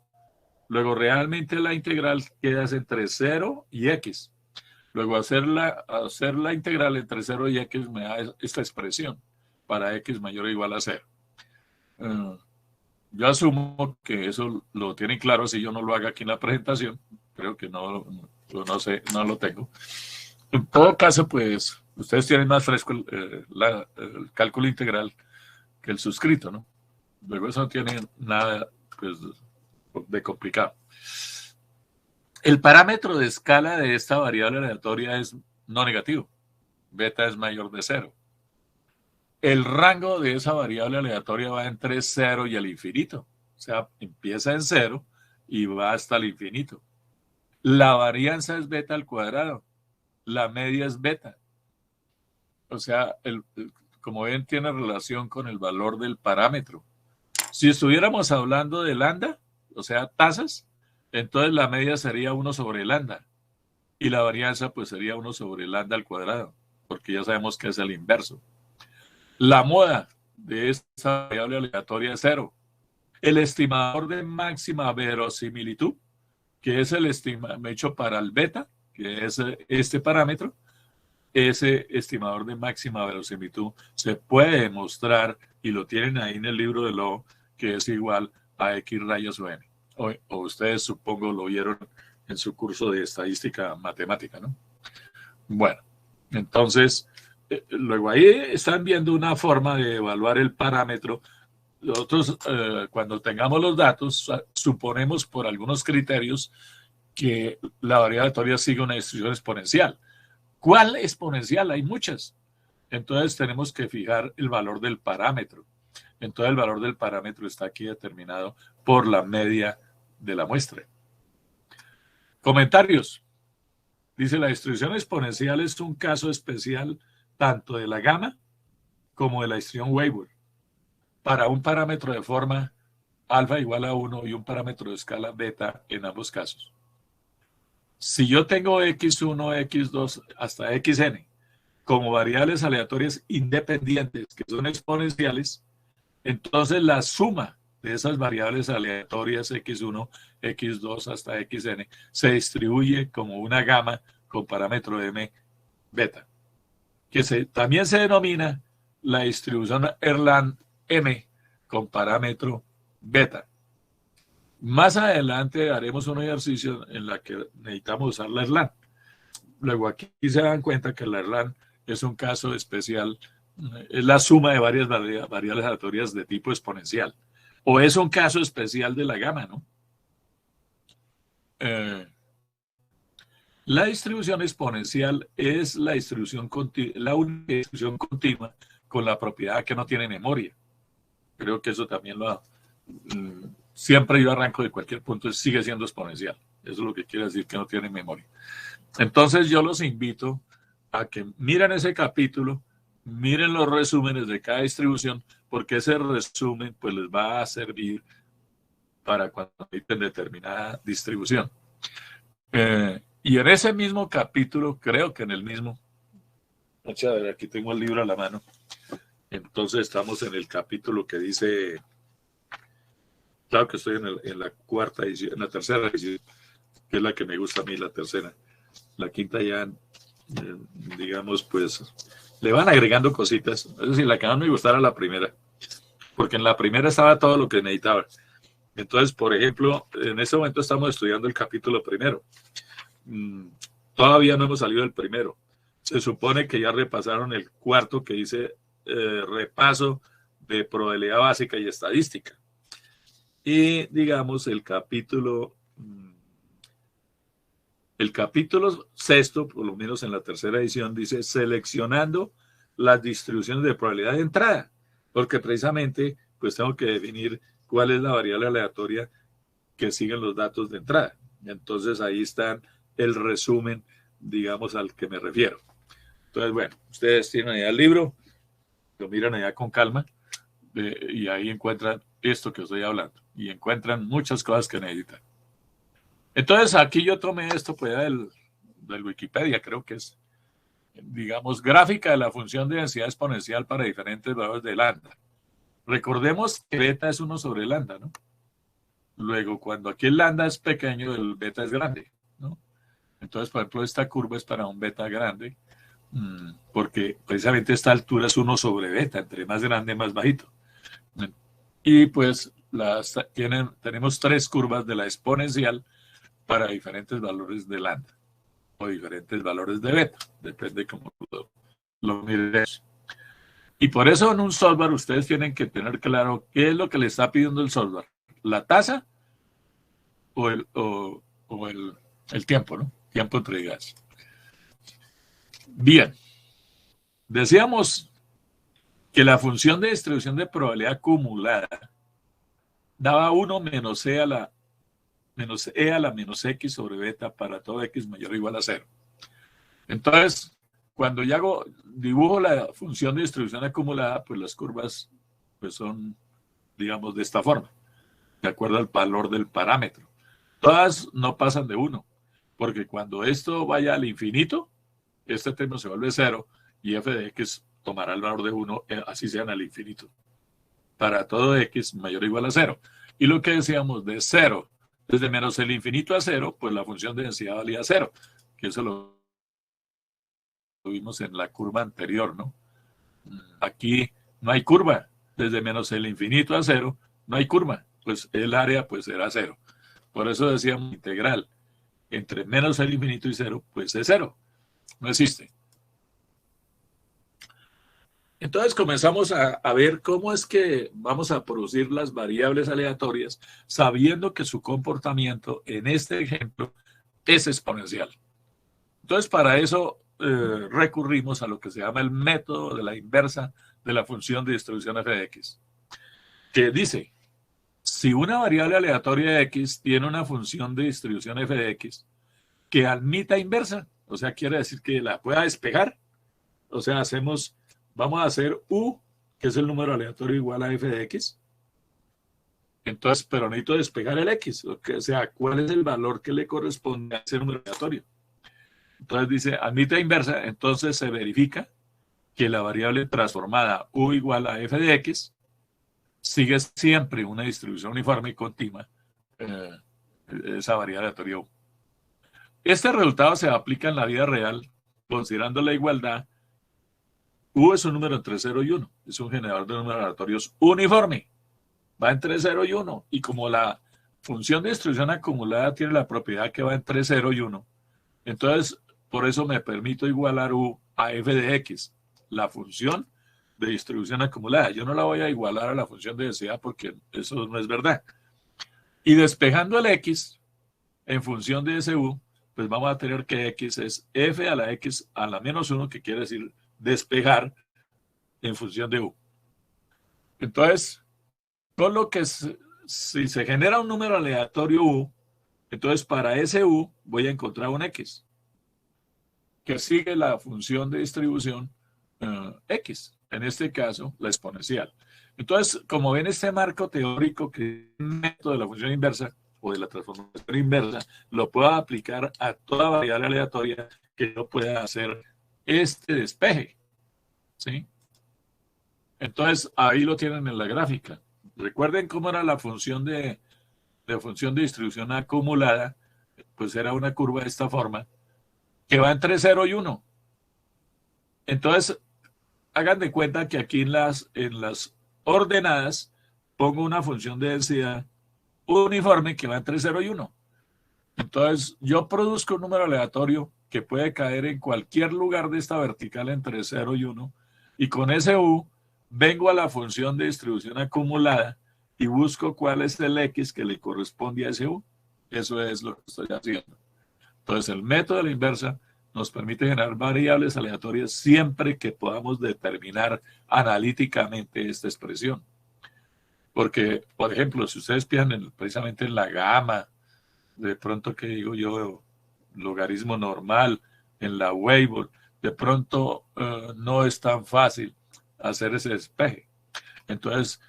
Luego realmente la integral queda entre 0 y x. Luego hacer la integral entre 0 y x me da esta expresión para x mayor o igual a 0. Yo asumo que eso lo tienen claro si yo no lo haga aquí en la presentación. Creo que no sé, no lo tengo. En todo caso, pues, ustedes tienen más fresco el cálculo integral que el suscrito, ¿no? Luego eso no tiene nada, pues, de complicado. El parámetro de escala de esta variable aleatoria es no negativo. Beta es mayor de 0. El rango de esa variable aleatoria va entre 0 y el infinito. O sea, empieza en 0 y va hasta el infinito. La varianza es beta al cuadrado. La media es beta. O sea, como ven, tiene relación con el valor del parámetro. Si estuviéramos hablando de lambda, o sea, tasas, entonces la media sería 1 sobre lambda. Y la varianza pues sería 1 sobre lambda al cuadrado, porque ya sabemos que es el inverso. La moda de esta variable aleatoria es 0. El estimador de máxima verosimilitud, que es el estimador hecho para el beta, que es este parámetro, ese estimador de máxima verosimilitud se puede demostrar, y lo tienen ahí en el libro de Lowe, que es igual a x rayos o n. O ustedes supongo lo vieron en su curso de estadística matemática, ¿no? Bueno, entonces, luego ahí están viendo una forma de evaluar el parámetro. Nosotros, cuando tengamos los datos, suponemos por algunos criterios que la variable aleatoria sigue una distribución exponencial. ¿Cuál exponencial? Hay muchas. Entonces tenemos que fijar el valor del parámetro. Entonces el valor del parámetro está aquí determinado por la media de la muestra. Comentarios. Dice, la distribución exponencial es un caso especial tanto de la gama como de la distribución Weibull para un parámetro de forma alfa igual a 1 y un parámetro de escala beta en ambos casos. Si yo tengo x1, x2 hasta xn como variables aleatorias independientes que son exponenciales, entonces la suma de esas variables aleatorias x1, x2 hasta xn se distribuye como una gama con parámetro m beta, que también se denomina la distribución Erlang M con parámetro beta. Más adelante haremos un ejercicio en la que necesitamos usar la Erlang. Luego aquí se dan cuenta que la Erlang es un caso especial, es la suma de varias variables aleatorias de tipo exponencial. O es un caso especial de la gama, ¿no? La distribución exponencial es la distribución la única distribución continua con la propiedad que no tiene memoria. Creo que eso también siempre yo arranco de cualquier punto, sigue siendo exponencial. Eso es lo que quiere decir que no tiene memoria. Entonces yo los invito a que miren ese capítulo, miren los resúmenes de cada distribución, porque ese resumen pues les va a servir para cuando necesiten determinada distribución. Y en ese mismo capítulo, creo que en el mismo, aquí tengo el libro a la mano, entonces estamos en el capítulo que dice, claro que estoy en la cuarta edición, en la tercera edición, que es la que me gusta a mí, la tercera. La quinta ya, digamos, pues, le van agregando cositas. Es decir, la que más me gustara la primera, porque en la primera estaba todo lo que necesitaba. Entonces, por ejemplo, en este momento estamos estudiando el capítulo primero. Todavía no hemos salido del primero. Se supone que ya repasaron el cuarto que dice repaso de probabilidad básica y estadística. Y digamos el capítulo sexto, por lo menos en la tercera edición, dice seleccionando las distribuciones de probabilidad de entrada, porque precisamente pues tengo que definir cuál es la variable aleatoria que siguen los datos de entrada. Entonces ahí está el resumen, digamos, al que me refiero. Entonces, bueno, ustedes tienen allá el libro, lo miran allá con calma y ahí encuentran esto que estoy hablando y encuentran muchas cosas que necesitan. Entonces, aquí yo tomé esto pues del Wikipedia, creo que es, digamos, gráfica de la función de densidad exponencial para diferentes valores de lambda. Recordemos que beta es 1 sobre lambda, ¿no? Luego, cuando aquí el lambda es pequeño, el beta es grande, ¿no? Entonces, por ejemplo, esta curva es para un beta grande, porque precisamente esta altura es 1 sobre beta, entre más grande, más bajito. Y pues tenemos 3 curvas de la exponencial para diferentes valores de lambda o diferentes valores de beta, depende cómo lo miremos. Y por eso en un software ustedes tienen que tener claro qué es lo que le está pidiendo el software, la tasa o el tiempo, ¿no? Tiempo entre días. Bien, decíamos que la función de distribución de probabilidad acumulada daba 1 menos e a la menos x sobre beta para todo x mayor o igual a 0. Entonces, cuando ya dibujo la función de distribución acumulada, pues las curvas pues son, digamos, de esta forma, de acuerdo al valor del parámetro. Todas no pasan de 1, porque cuando esto vaya al infinito, este término se vuelve 0 y f de x tomará el valor de 1, así sean al infinito. Para todo x mayor o igual a 0. Y lo que decíamos de 0, desde menos el infinito a 0, pues la función de densidad valía 0, que eso lo vimos en la curva anterior, ¿no? Aquí no hay curva, desde menos el infinito a 0, no hay curva, pues el área pues será 0. Por eso decíamos integral entre menos el infinito y 0, pues es 0, no existe. Entonces comenzamos a ver cómo es que vamos a producir las variables aleatorias sabiendo que su comportamiento en este ejemplo es exponencial. Entonces para eso recurrimos a lo que se llama el método de la inversa de la función de distribución f de x, que dice Si una variable aleatoria x tiene una función de distribución f de x que admita inversa, o sea, quiere decir que la pueda despejar, o sea, vamos a hacer u, que es el número aleatorio igual a f de x. Entonces, pero necesito despejar el x, o sea, ¿cuál es el valor que le corresponde a ese número aleatorio? Entonces dice, admite inversa, entonces se verifica que la variable transformada u igual a f de x sigue siempre una distribución uniforme y continua, esa variable aleatoria u. Este resultado se aplica en la vida real, considerando la igualdad. U es un número entre 0 y 1, es un generador de números aleatorios uniforme, va entre 0 y 1, y como la función de distribución acumulada tiene la propiedad que va entre 0 y 1, entonces por eso me permito igualar U a f de x, la función de distribución acumulada. Yo no la voy a igualar a la función de densidad porque eso no es verdad. Y despejando el x en función de ese U, pues vamos a tener que x es f a la x a la menos 1, que quiere decir despejar en función de U. Entonces, con lo que si se genera un número aleatorio U, entonces para ese U voy a encontrar un X que sigue la función de distribución X, en este caso la exponencial. Entonces, como ven, este marco teórico que es un método de la función inversa o de la transformación inversa, lo puedo aplicar a toda variable aleatoria que yo pueda hacer este despeje, ¿sí? Entonces, ahí lo tienen en la gráfica. Recuerden cómo era la función de distribución acumulada, pues era una curva de esta forma, que va entre 0 y 1. Entonces, hagan de cuenta que aquí en las ordenadas pongo una función de densidad uniforme que va entre 0 y 1. Entonces, yo produzco un número aleatorio que puede caer en cualquier lugar de esta vertical entre 0 y 1, y con ese U vengo a la función de distribución acumulada y busco cuál es el X que le corresponde a ese U. Eso es lo que estoy haciendo. Entonces, el método de la inversa nos permite generar variables aleatorias siempre que podamos determinar analíticamente esta expresión. Porque, por ejemplo, si ustedes piensan precisamente en la gama, de pronto que digo yo, logaritmo normal, en la Weibull, de pronto no es tan fácil hacer ese despeje. Entonces,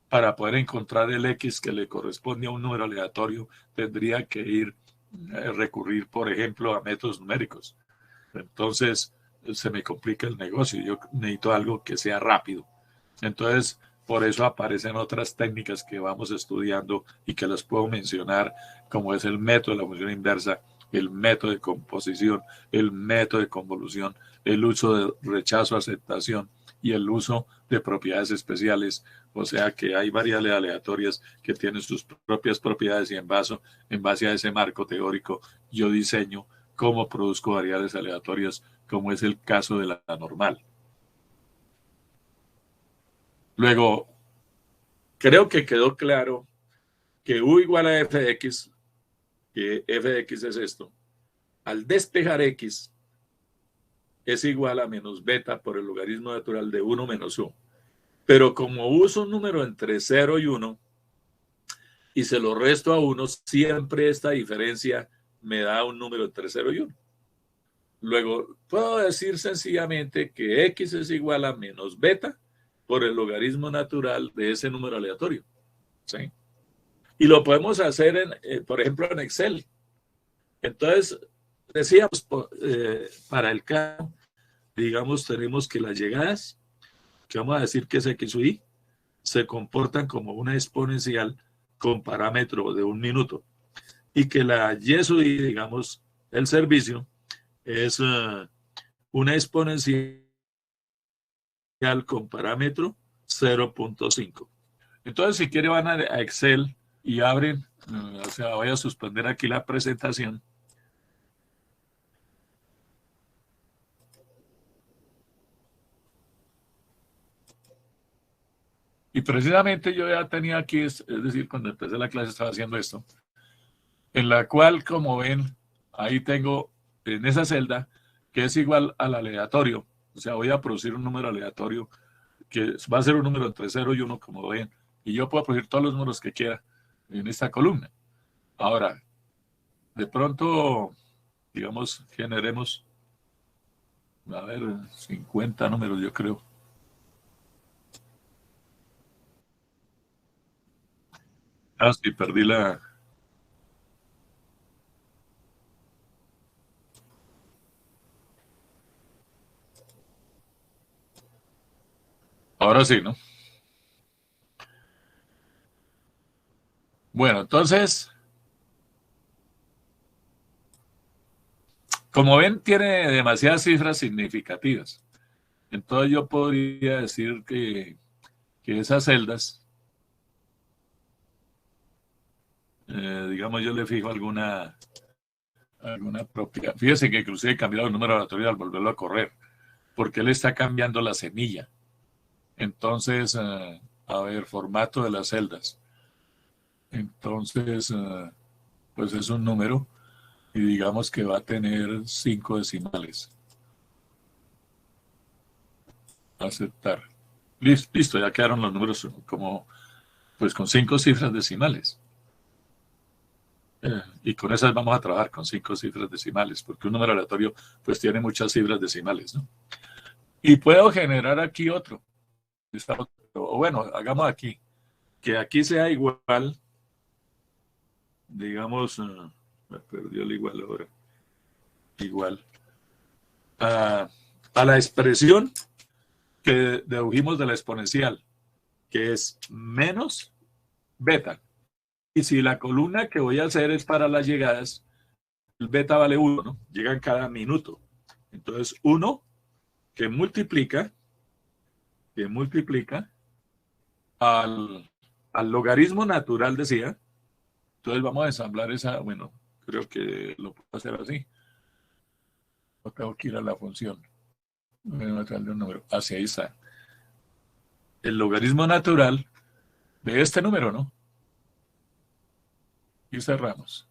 para poder encontrar el X que le corresponde a un número aleatorio, tendría que recurrir, por ejemplo, a métodos numéricos. Entonces, se me complica el negocio. Yo necesito algo que sea rápido. Entonces, por eso aparecen otras técnicas que vamos estudiando y que las puedo mencionar, como es el método de la función inversa, el método de composición, el método de convolución, el uso de rechazo-aceptación y el uso de propiedades especiales. O sea que hay variables aleatorias que tienen sus propias propiedades y en base a ese marco teórico yo diseño cómo produzco variables aleatorias, como es el caso de la normal. Luego, creo que quedó claro que U igual a f de x, que f de x es esto, al despejar x es igual a menos beta por el logaritmo natural de 1 menos u. Pero como U es un número entre 0 y 1 y se lo resto a 1, siempre esta diferencia me da un número entre 0 y 1. Luego, puedo decir sencillamente que x es igual a menos beta por el logaritmo natural de ese número aleatorio. ¿Sí? Y lo podemos hacer, por ejemplo, en Excel. Entonces, decíamos, para el caso, digamos, tenemos que las llegadas, que vamos a decir que es x y, se comportan como una exponencial con parámetro de 1 minuto. Y que la y sub i, digamos, el servicio, es una exponencial con parámetro 0.5. Entonces, si quieren, van a Excel y abren, o sea, voy a suspender aquí la presentación. Y precisamente yo ya tenía aquí, es decir, cuando empecé la clase estaba haciendo esto, en la cual, como ven, ahí tengo en esa celda, que es igual al aleatorio. O sea, voy a producir un número aleatorio que va a ser un número entre 0 y 1, como ven, y yo puedo producir todos los números que quiera en esta columna. Ahora, de pronto, digamos, generemos, a ver, 50 números, yo creo. Ah, sí, perdí la... Ahora sí, ¿no? Bueno, entonces, como ven, tiene demasiadas cifras significativas. Entonces yo podría decir que esas celdas, digamos, yo le fijo alguna propiedad. Fíjese que inclusive he cambiado el número aleatorio al volverlo a correr, porque él está cambiando la semilla. Entonces, a ver, formato de las celdas. Entonces, pues es un número y digamos que va a tener 5 decimales. Aceptar. Listo, ya quedaron los números como, pues con 5 cifras decimales. Y con esas vamos a trabajar con 5 cifras decimales, porque un número aleatorio pues tiene muchas cifras decimales, ¿no? Y puedo generar aquí otro. O bueno, hagamos aquí, que aquí sea igual, digamos, me perdió el igual ahora, igual, a, a la expresión que dedujimos de la exponencial, que es menos beta. Y si la columna que voy a hacer es para las llegadas, el beta vale 1, ¿no? Llegan cada minuto. Entonces, 1 que multiplica al logaritmo natural, decía. Entonces vamos a ensamblar esa, bueno, creo que lo puedo hacer así. No tengo que ir a la función. Natural de un número. Hacia ahí está. El logaritmo natural de este número, ¿no? Y cerramos.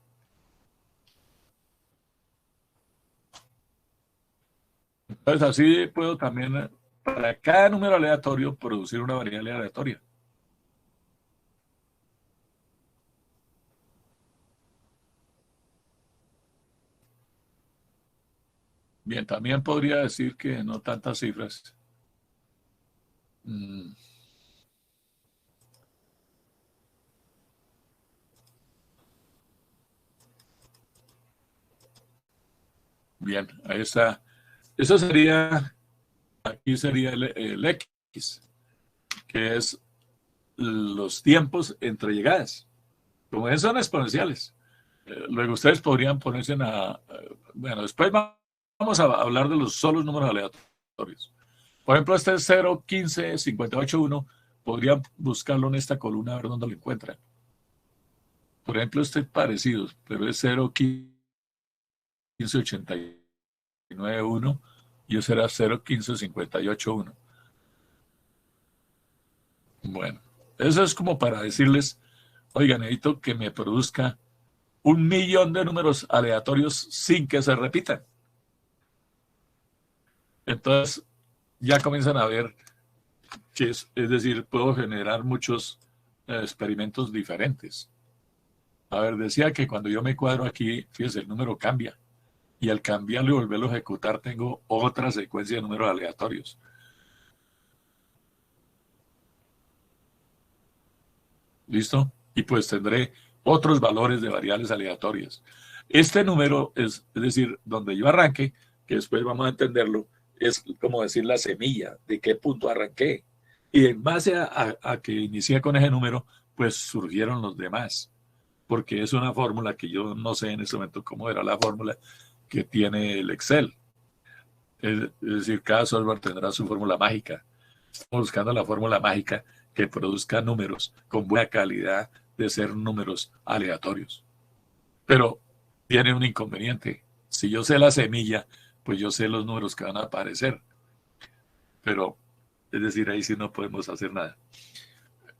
Entonces así puedo también, para cada número aleatorio, producir una variable aleatoria. Bien, también podría decir que no tantas cifras. Mm, bien, ahí está. Eso sería, aquí sería el X, que es los tiempos entre llegadas. Como esas son exponenciales. Luego ustedes podrían ponerse bueno, después vamos a hablar de los solos números aleatorios. Por ejemplo, este es 0, 15, 58, 1. Podrían buscarlo en esta columna a ver dónde lo encuentran. Por ejemplo, este es parecido, pero es 0, 15, 89, 1. Y eso será 0, 15, 58, 1. Bueno, eso es como para decirles, oigan, necesito que me produzca 1 millón de números aleatorios sin que se repitan. Entonces, ya comienzan a ver que es decir, puedo generar muchos experimentos diferentes. A ver, decía que cuando yo me cuadro aquí, fíjese, el número cambia. Y al cambiarlo y volverlo a ejecutar, tengo otra secuencia de números aleatorios. ¿Listo? Y pues tendré otros valores de variables aleatorias. Este número es decir, donde yo arranque, que después vamos a entenderlo, es como decir la semilla, de qué punto arranqué. Y en base a que inicié con ese número, pues surgieron los demás, porque es una fórmula que yo no sé en este momento cómo era la fórmula que tiene el Excel. Es decir, cada software tendrá su fórmula mágica. Estamos buscando la fórmula mágica que produzca números con buena calidad de ser números aleatorios. Pero tiene un inconveniente. Si yo sé la semilla, pues yo sé los números que van a aparecer. Pero, es decir, ahí sí no podemos hacer nada.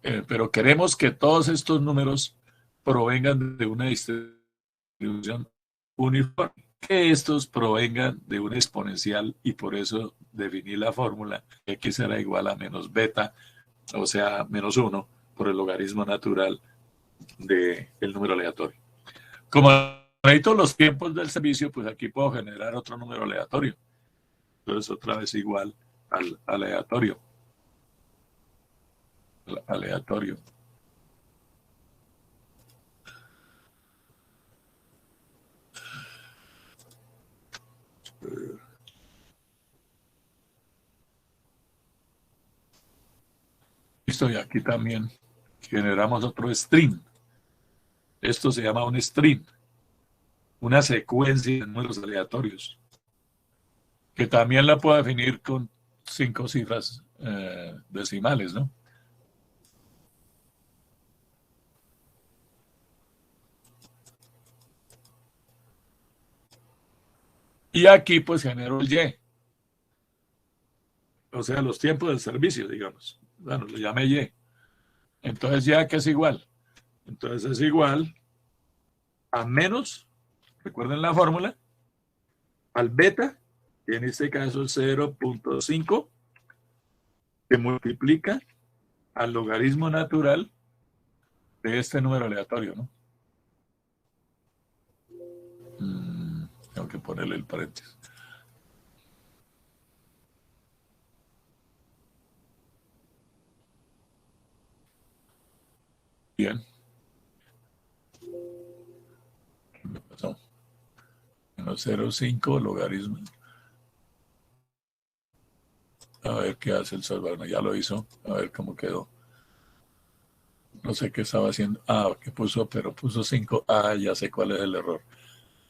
Pero queremos que todos estos números provengan de una distribución uniforme, que estos provengan de un exponencial y por eso definí la fórmula X será igual a menos beta, o sea, menos 1, por el logaritmo natural del número aleatorio. Como necesito los tiempos del servicio, pues aquí puedo generar otro número aleatorio. Entonces otra vez igual al aleatorio. Aleatorio. Listo, y aquí también generamos otro string. Esto se llama un string, una secuencia de números aleatorios, que también la puedo definir con 5 cifras decimales, ¿no? Y aquí pues genero el Y, o sea, los tiempos del servicio, digamos. Bueno, le llamé Y. Entonces ya que es igual. Entonces es igual a menos, recuerden la fórmula, al beta, que en este caso es 0.5, que multiplica al logaritmo natural de este número aleatorio, ¿no? Tengo que ponerle el paréntesis. Bien. ¿Qué me pasó? Menos 0.5 logaritmo. A ver qué hace el software. Bueno, ya lo hizo. A ver cómo quedó. No sé qué estaba haciendo. Ah, que puso, pero puso 5. Ah, ya sé cuál es el error.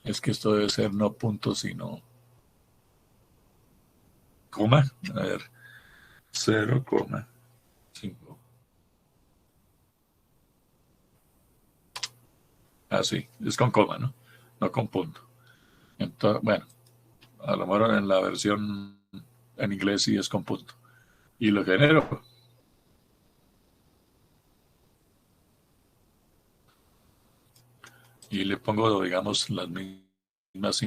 Es que esto debe ser no punto, sino coma. A ver, 0,5. Ah, sí, es con coma, ¿no? No con punto. Entonces, bueno, a lo mejor en la versión en inglés sí es con punto. Y lo genero. Y le pongo, digamos, las mismas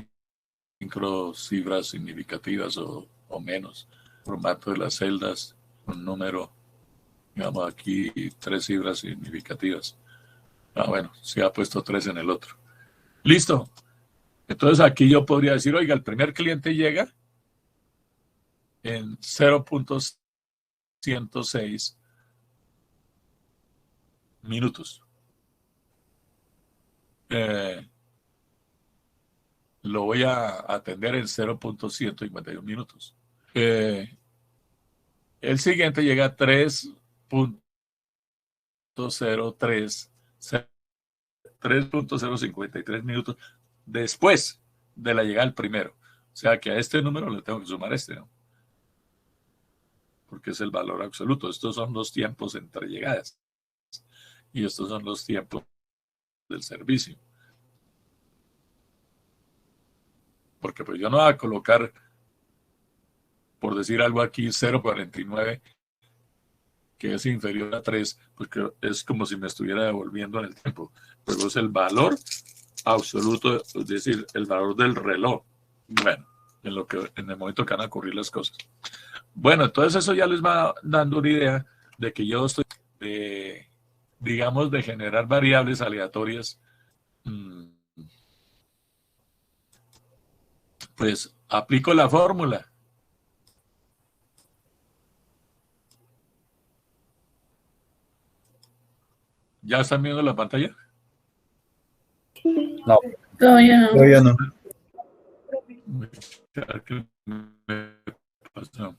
5 cifras significativas o menos. Formato de las celdas, un número, digamos aquí 3 cifras significativas. Ah, bueno, se ha puesto 3 en el otro. Listo. Entonces aquí yo podría decir, oiga, el primer cliente llega en 0.106 minutos. Lo voy a atender en 0.151 minutos. El siguiente llega a 3.053 minutos después de la llegada del primero. O sea que a este número le tengo que sumar este, ¿no? Porque es el valor absoluto. Estos son los tiempos entre llegadas. Y estos son los tiempos del servicio. Porque pues yo no voy a colocar, por decir algo aquí, 0.49, que es inferior a 3, porque es como si me estuviera devolviendo en el tiempo. Pero es el valor absoluto, es decir, el valor del reloj. Bueno, en el momento que van a ocurrir las cosas. Bueno, entonces eso ya les va dando una idea de que yo estoy, digamos, de generar variables aleatorias. Pues aplico la fórmula. ¿Ya están viendo la pantalla? No, Todavía no. todavía no. ¿Qué me pasó?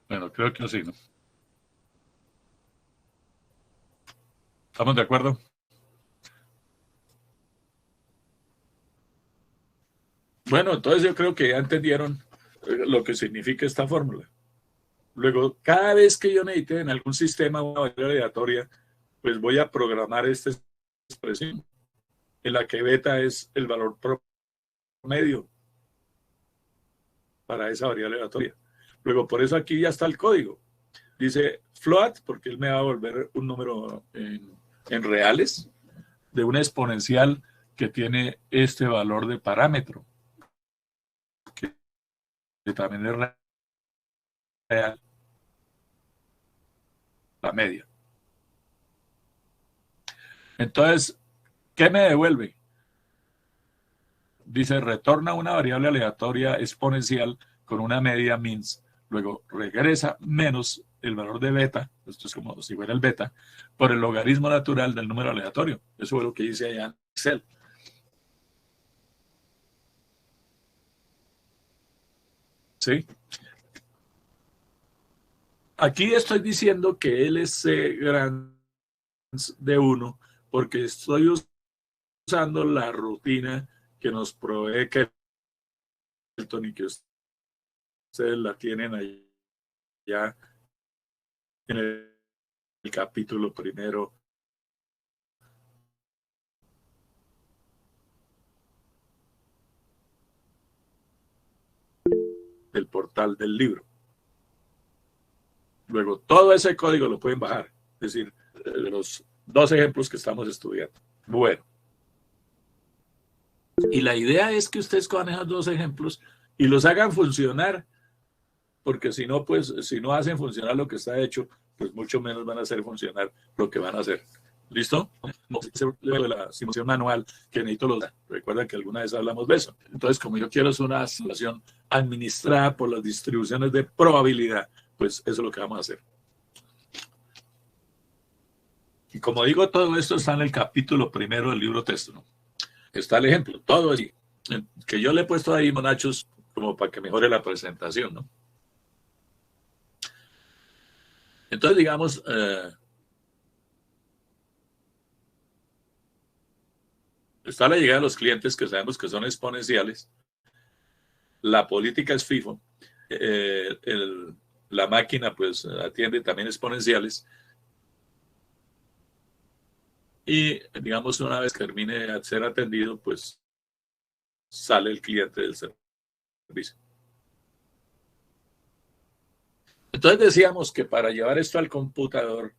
Bueno, creo que así, ¿no? ¿Estamos de acuerdo? Bueno, entonces yo creo que ya entendieron lo que significa esta fórmula. Luego, cada vez que yo necesite en algún sistema una variable aleatoria, pues voy a programar esta expresión, en la que beta es el valor promedio para esa variable aleatoria. Luego, por eso aquí ya está el código. dice float, porque él me va a volver un número en reales de una exponencial que tiene este valor de parámetro, que también es real, la media. Entonces, ¿qué me devuelve? Dice, retorna una variable aleatoria exponencial con una media means, luego regresa menos el valor de beta, esto es como si fuera el beta, por el logaritmo natural del número aleatorio. Eso es lo que dice allá en Excel. ¿Sí? Aquí estoy diciendo que él es C grande de 1 porque estoy usando la rutina que nos provee Kelton y que ustedes la tienen allá en el capítulo primero del portal del libro. Luego, todo ese código lo pueden bajar, es decir, de los dos ejemplos que estamos estudiando. Bueno, y la idea es que ustedes cojan esos dos ejemplos y los hagan funcionar, porque si no, pues, si no hacen funcionar lo que está hecho, pues mucho menos van a hacer funcionar lo que van a hacer. ¿Listo? Luego de la simulación manual que necesito los... Recuerda que alguna vez hablamos de eso. Entonces, como yo quiero es una simulación administrada por las distribuciones de probabilidad, pues eso es lo que vamos a hacer. Y como digo, todo esto está en el capítulo primero del libro texto, ¿no? Está el ejemplo, todo así. Que yo le he puesto ahí, monachos, como para que mejore la presentación, ¿no? Entonces, digamos, está la llegada de los clientes que sabemos que son exponenciales. La política es FIFO. La máquina, pues, atiende también exponenciales. Y, digamos, una vez que termine de ser atendido, pues, sale el cliente del servicio. Entonces decíamos que para llevar esto al computador,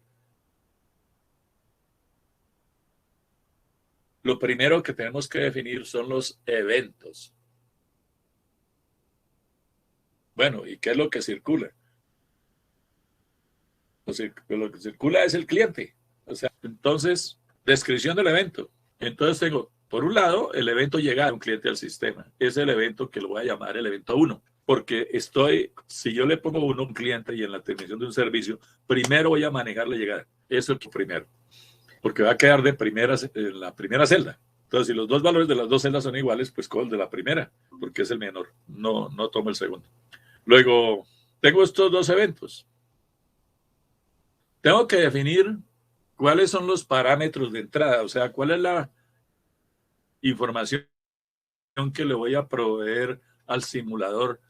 lo primero que tenemos que definir son los eventos. Bueno, ¿y qué es lo que circula? Lo que circula es el cliente. O sea, entonces, descripción del evento. Entonces tengo, por un lado, el evento llegar a un cliente al sistema. Es el evento que lo voy a llamar el evento 1. Porque si yo le pongo 1 a un cliente y en la terminación de un servicio, primero voy a manejar la llegada. Eso es lo primero. Porque va a quedar en la primera celda. Entonces, si los dos valores de las dos celdas son iguales, pues cojo el de la primera, porque es el menor. No tomo el segundo. Luego, tengo estos dos eventos. Tengo que definir cuáles son los parámetros de entrada, o sea, cuál es la información que le voy a proveer al simulador,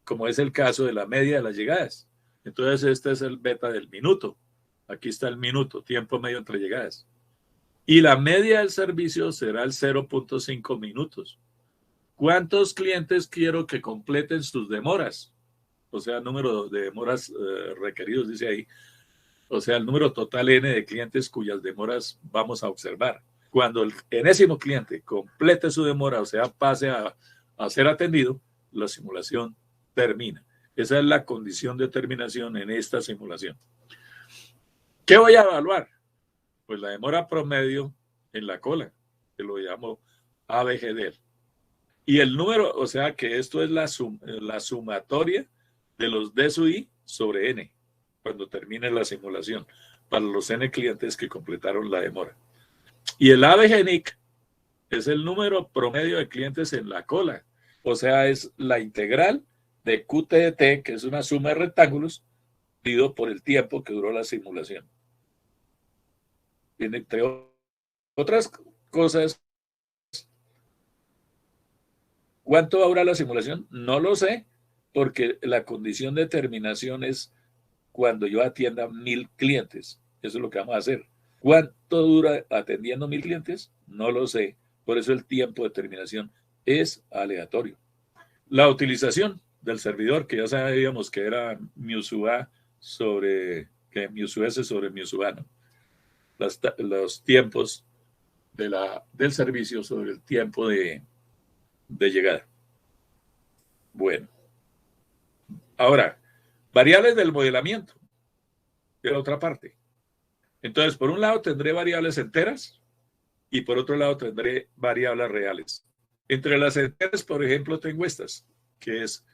como es el caso de la media de las llegadas. Entonces, este es el beta del minuto. Aquí está el minuto, tiempo medio entre llegadas. Y la media del servicio será el 0.5 minutos. ¿Cuántos clientes quiero que completen sus demoras? O sea, número de demoras requeridos, dice ahí. O sea, el número total N de clientes cuyas demoras vamos a observar. Cuando el enésimo cliente complete su demora, o sea, pase a ser atendido, la simulación termina. Esa es la condición de terminación en esta simulación. ¿Qué voy a evaluar? Pues la demora promedio en la cola, que lo llamo ABGD. Y el número, o sea que esto es la sumatoria de los D sub I sobre N, cuando termine la simulación, para los N clientes que completaron la demora. Y el ABGNIC es el número promedio de clientes en la cola, o sea, es la integral de QT de T, que es una suma de rectángulos, dividido por el tiempo que duró la simulación. Entre otras cosas, ¿cuánto va a durar la simulación? No lo sé, porque la condición de terminación es cuando yo atienda 1000 clientes. Eso es lo que vamos a hacer. ¿Cuánto dura atendiendo 1000 clientes? No lo sé. Por eso el tiempo de terminación es aleatorio. La utilización del servidor, que ya sabíamos que era MuseUA sobre que mu S sobre mu A, ¿no? Los tiempos del servicio sobre el tiempo de llegada. Bueno, ahora, variables del modelamiento, de la otra parte. Entonces, por un lado tendré variables enteras y por otro lado tendré variables reales. Entre las enteras, por ejemplo, tengo estas, que es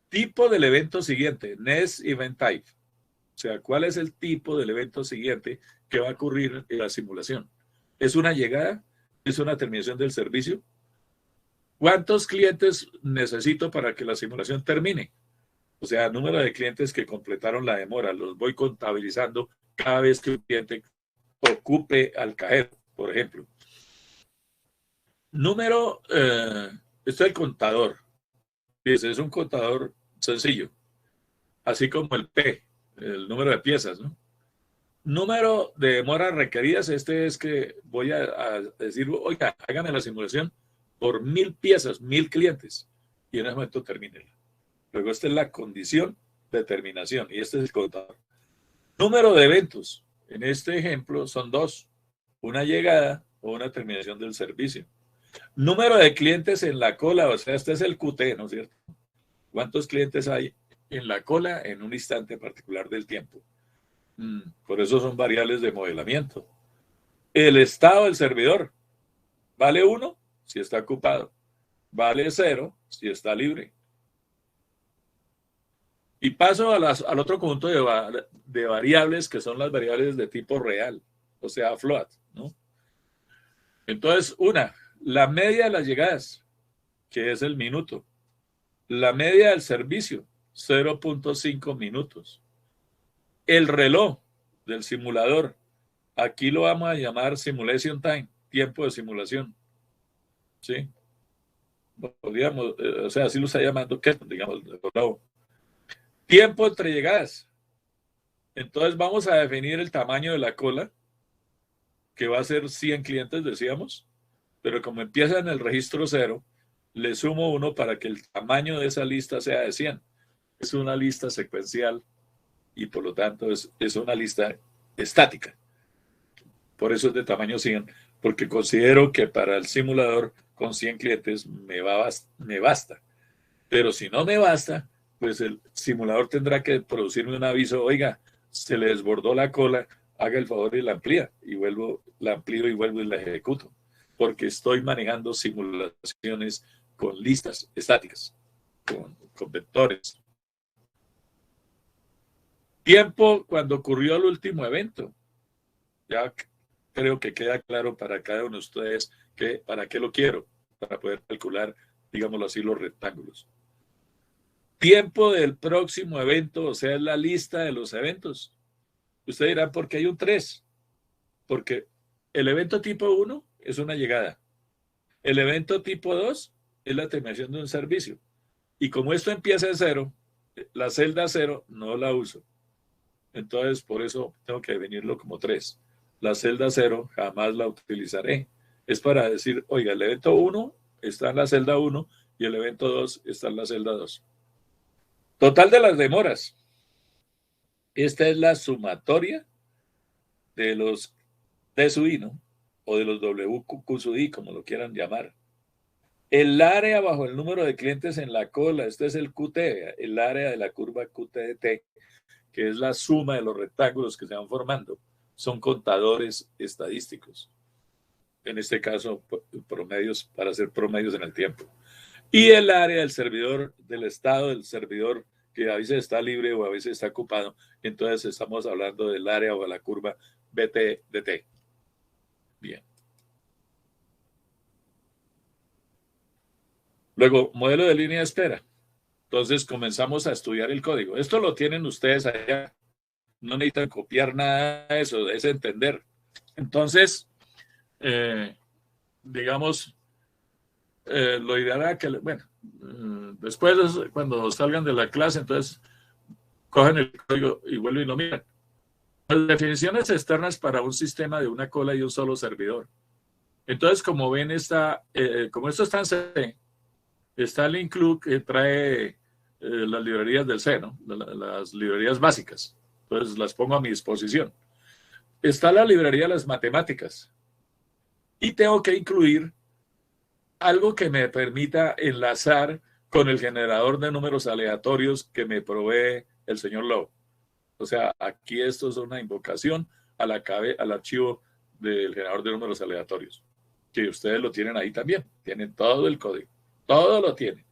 tipo del evento siguiente, next event type. O sea, ¿cuál es el tipo del evento siguiente que va a ocurrir en la simulación? ¿Es una llegada? ¿Es una terminación del servicio? ¿Cuántos clientes necesito para que la simulación termine? O sea, número de clientes que completaron la demora. Los voy contabilizando cada vez que un cliente ocupe al cajero, por ejemplo. Número, esto es el contador. Fíjense, es un contador sencillo. Así como el P, el número de piezas, ¿no? Número de demoras requeridas, este es que voy a decir, oiga, hágame la simulación por 1000 piezas, 1000 clientes, y en ese momento termínela. Luego esta es la condición de terminación, y este es el contador. Número de eventos, en este ejemplo son 2, una llegada o una terminación del servicio. Número de clientes en la cola, o sea, este es el QT, ¿no es cierto? ¿Cuántos clientes hay en la cola en un instante particular del tiempo? Por eso son variables de modelamiento. El estado del servidor. Vale 1 si está ocupado. Vale 0 si está libre. Y paso al otro conjunto de variables que son las variables de tipo real. O sea, float, ¿no? Entonces, la media de las llegadas, que es el minuto. La media del servicio, 0.5 minutos. El reloj del simulador, aquí lo vamos a llamar simulation time, tiempo de simulación. ¿Sí? Podríamos, o sea, así lo está llamando, ¿qué? Digamos, tiempo entre llegadas. Entonces vamos a definir el tamaño de la cola, que va a ser 100 clientes, decíamos, pero como empieza en el registro 0, le sumo 1 para que el tamaño de esa lista sea de 100. Es una lista secuencial y por lo tanto es una lista estática. Por eso es de tamaño 100, porque considero que para el simulador con 100 clientes me basta. Pero si no me basta, pues el simulador tendrá que producirme un aviso, oiga, se le desbordó la cola, haga el favor y la amplía, la amplío y vuelvo y la ejecuto, porque estoy manejando simulaciones con listas estáticas, con vectores. Tiempo cuando ocurrió el último evento. Ya creo que queda claro para cada uno de ustedes para qué lo quiero, para poder calcular, digámoslo así, los rectángulos. Tiempo del próximo evento, o sea, es la lista de los eventos. Usted dirá, ¿por qué hay un 3? Porque el evento tipo 1 es una llegada. El evento tipo 2 es la terminación de un servicio. Y como esto empieza en 0, la celda 0 no la uso. Entonces, por eso tengo que definirlo como 3. La celda 0 jamás la utilizaré. Es para decir, oiga, el evento 1 está en la celda 1 y el evento 2 está en la celda 2. Total de las demoras. Esta es la sumatoria de los D sub I, ¿no? O de los WQ sub I, como lo quieran llamar. El área bajo el número de clientes en la cola, este es el QT, el área de la curva QT, que es la suma de los rectángulos que se van formando. Son contadores estadísticos. En este caso, promedios, para hacer promedios en el tiempo. Y el área del servidor, del estado del servidor, que a veces está libre o a veces está ocupado. Entonces estamos hablando del área o de la curva BT-DT. Bien. Luego, modelo de línea de espera. Entonces comenzamos a estudiar el código. Esto lo tienen ustedes allá. No necesitan copiar nada de eso, es entender. Entonces, digamos, lo ideal es que, bueno, después cuando salgan de la clase, entonces cogen el código y vuelven y lo miran. Las definiciones externas para un sistema de una cola y un solo servidor. Entonces, como ven, como esto está en C, está el include que trae las librerías del C, ¿no? Las librerías básicas. Entonces las pongo a mi disposición. Está la librería de las matemáticas y tengo que incluir algo que me permita enlazar con el generador de números aleatorios que me provee el señor Lowe. O sea, aquí esto es una invocación al archivo del generador de números aleatorios, que ustedes lo tienen ahí también. Tienen todo el código. Todo lo tienen.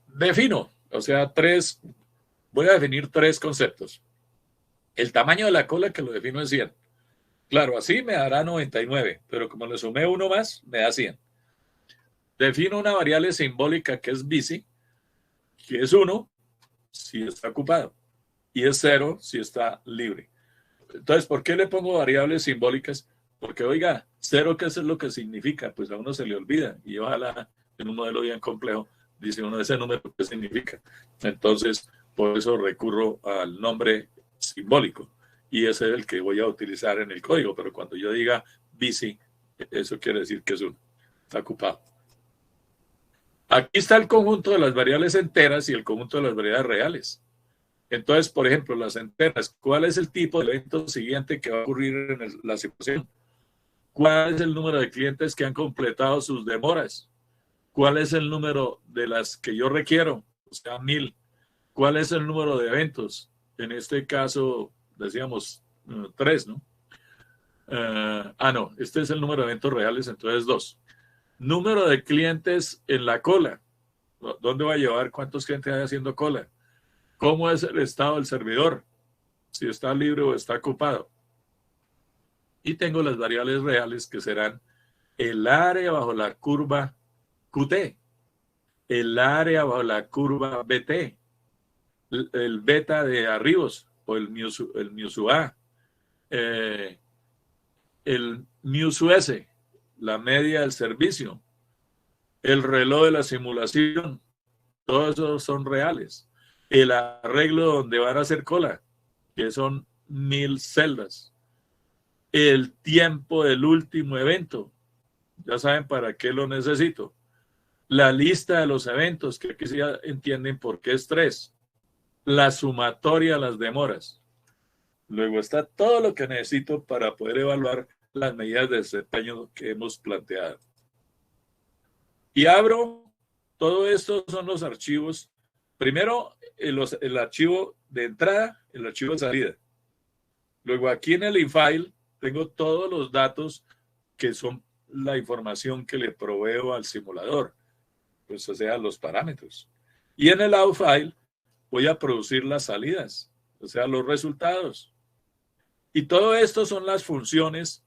Defino, o sea, voy a definir tres conceptos. El tamaño de la cola, que lo defino en 100. Claro, así me dará 99, pero como le sumé uno más, me da 100. Defino una variable simbólica que es busy, que es 1 si está ocupado y es 0 si está libre. Entonces, ¿por qué le pongo variables simbólicas? Porque, oiga, 0, ¿qué es lo que significa? Pues a uno se le olvida y ojalá en un modelo bien complejo dice uno ese número qué significa. Entonces, por eso recurro al nombre simbólico y ese es el que voy a utilizar en el código. Pero cuando yo diga busy, eso quiere decir que es 1, está ocupado. Aquí está el conjunto de las variables enteras y el conjunto de las variables reales. Entonces, por ejemplo, las enteras, ¿cuál es el tipo de evento siguiente que va a ocurrir en la situación? ¿Cuál es el número de clientes que han completado sus demoras? ¿Cuál es el número de las que yo requiero? O sea, 1000. ¿Cuál es el número de eventos? En este caso, decíamos 3, ¿no? No, este es el número de eventos reales, entonces 2. Número de clientes en la cola. ¿Dónde va a llevar? ¿Cuántos clientes hay haciendo cola? ¿Cómo es el estado del servidor? Si está libre o está ocupado. Y tengo las variables reales que serán el área bajo la curva QT, el área bajo la curva BT, el beta de arribos o el mu A, el mu S, la media del servicio, el reloj de la simulación, todos esos son reales. El arreglo donde van a hacer cola, que son 1000 celdas. El tiempo del último evento, ya saben para qué lo necesito. La lista de los eventos, que aquí ya entienden por qué es 3. La sumatoria, las demoras. Luego está todo lo que necesito para poder evaluar las medidas de desempeño que hemos planteado. Y abro, todo esto son los archivos. Primero, el archivo de entrada, el archivo de salida. Luego aquí en el infile tengo todos los datos que son la información que le proveo al simulador, pues o sea, los parámetros. Y en el outfile voy a producir las salidas, o sea, los resultados. Y todo esto son las funciones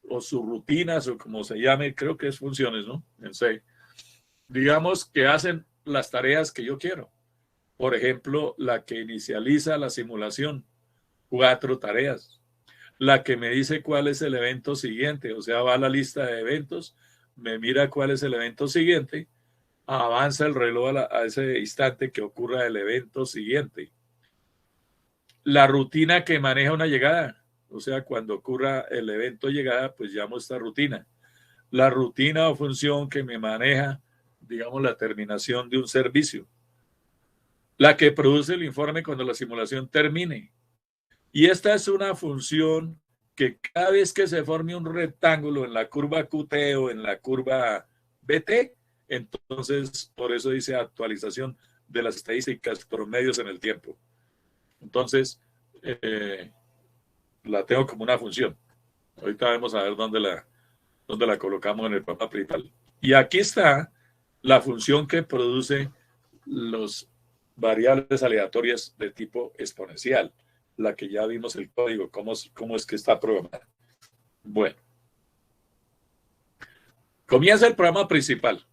o subrutinas o como se llame, creo que es funciones, ¿no? En C. Digamos que hacen las tareas que yo quiero. Por ejemplo, la que inicializa la simulación, 4 tareas. La que me dice cuál es el evento siguiente, o sea, va a la lista de eventos, me mira cuál es el evento siguiente, avanza el reloj a ese instante que ocurra el evento siguiente. La rutina que maneja una llegada, o sea, cuando ocurra el evento llegada, pues llamo esta rutina. La rutina o función que me maneja, digamos, la terminación de un servicio. La que produce el informe cuando la simulación termine. Y esta es una función que cada vez que se forme un rectángulo en la curva QT o en la curva BT, entonces por eso dice actualización de las estadísticas promedios en el tiempo. Entonces, la tengo como una función. Ahorita vamos a ver dónde la colocamos en el programa principal. Y aquí está la función que produce los variables aleatorias de tipo exponencial, la que ya vimos el código, cómo es que está programada. Bueno, comienza el programa principal.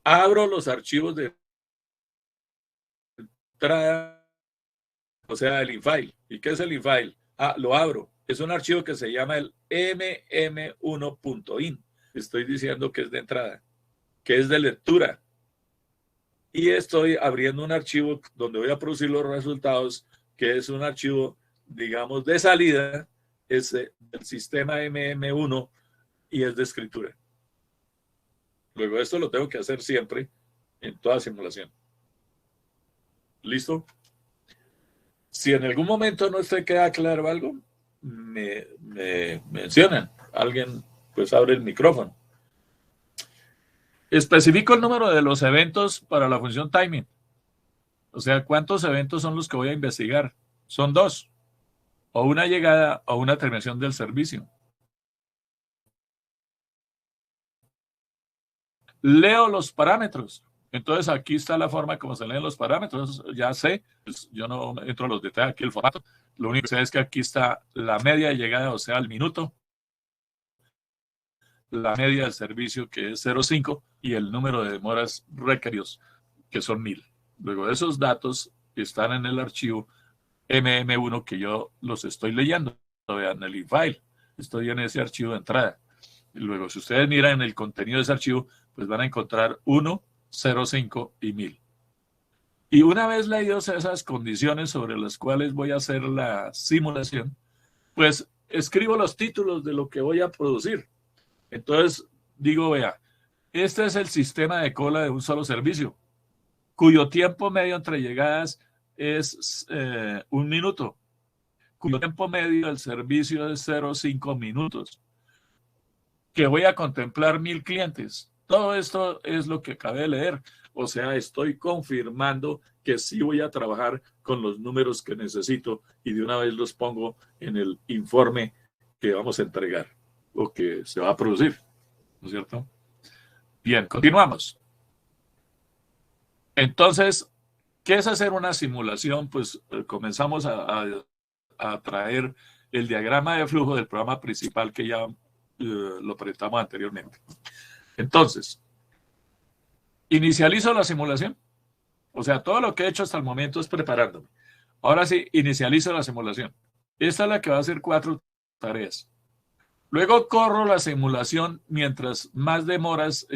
Abro los archivos de entrada, o sea, el infile. ¿Y qué es el infile? Lo abro. Es un archivo que se llama el mm1.in. Estoy diciendo que es de entrada, que es de lectura. Y estoy abriendo un archivo donde voy a producir los resultados, que es un archivo, digamos, de salida, es del sistema MM1 y es de escritura. Luego esto lo tengo que hacer siempre en toda simulación. ¿Listo? Si en algún momento no se queda claro algo, me mencionan. Alguien pues abre el micrófono. Especifico el número de los eventos para la función timing. O sea, ¿cuántos eventos son los que voy a investigar? Son 2. O una llegada o una terminación del servicio. Leo los parámetros. Entonces aquí está la forma como se leen los parámetros. Ya sé, pues yo no entro a los detalles aquí el formato. Lo único que sé es que aquí está la media de llegada, o sea, al minuto, la media del servicio, que es 0,5, y el número de demoras requeridos, que son 1000. Luego de esos datos están en el archivo MM1 que yo los estoy leyendo. Vean el e-file. Estoy en ese archivo de entrada. Y luego, si ustedes miran el contenido de ese archivo, pues van a encontrar 1, 0,5 y 1000. Y una vez leídos esas condiciones sobre las cuales voy a hacer la simulación, pues escribo los títulos de lo que voy a producir. Entonces digo, vea, este es el sistema de cola de un solo servicio, cuyo tiempo medio entre llegadas es 1 minuto, cuyo tiempo medio del servicio es 0,5 minutos, que voy a contemplar 1000 clientes. Todo esto es lo que acabé de leer. O sea, estoy confirmando que sí voy a trabajar con los números que necesito y de una vez los pongo en el informe que vamos a entregar o que se va a producir, ¿no es cierto? Bien, continuamos. Entonces, ¿qué es hacer una simulación? Pues comenzamos a traer el diagrama de flujo del programa principal que ya lo presentamos anteriormente. Entonces, inicializo la simulación. O sea, todo lo que he hecho hasta el momento es preparándome. Ahora sí, inicializo la simulación. Esta es la que va a hacer 4 tareas. Luego corro la simulación mientras más demoras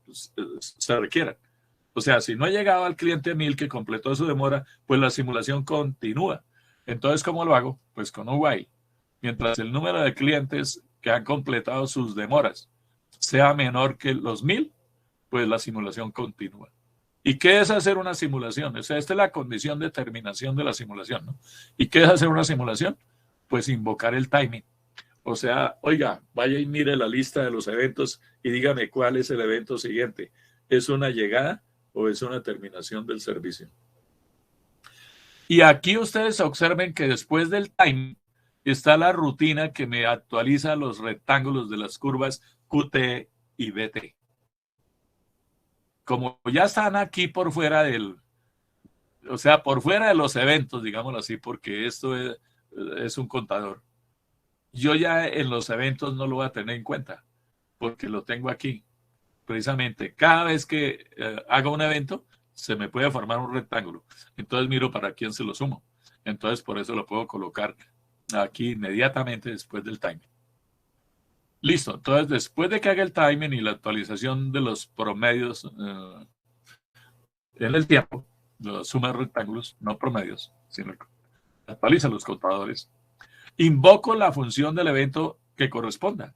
se requieran. O sea, si no ha llegado al cliente 1000 que completó su demora, pues la simulación continúa. Entonces, ¿cómo lo hago? Pues con un while. Mientras el número de clientes que han completado sus demoras sea menor que los 1000, pues la simulación continúa. ¿Y qué es hacer una simulación? O sea, esta es la condición de terminación de la simulación, ¿no? ¿Y qué es hacer una simulación? Pues invocar el timing. O sea, oiga, vaya y mire la lista de los eventos y dígame cuál es el evento siguiente. ¿Es una llegada o es una terminación del servicio? Y aquí ustedes observen que después del timing está la rutina que me actualiza los rectángulos de las curvas QT y BT. Como ya están aquí por fuera o sea, por fuera de los eventos, digámoslo así, porque esto es un contador. Yo ya en los eventos no lo voy a tener en cuenta, porque lo tengo aquí. Precisamente, cada vez que haga un evento, se me puede formar un rectángulo. Entonces miro para quién se lo sumo. Entonces, por eso lo puedo colocar aquí inmediatamente después del timing. Listo. Entonces, después de que haga el timing y la actualización de los promedios en el tiempo, suma de rectángulos, no promedios, sino actualiza los contadores, invoco la función del evento que corresponda.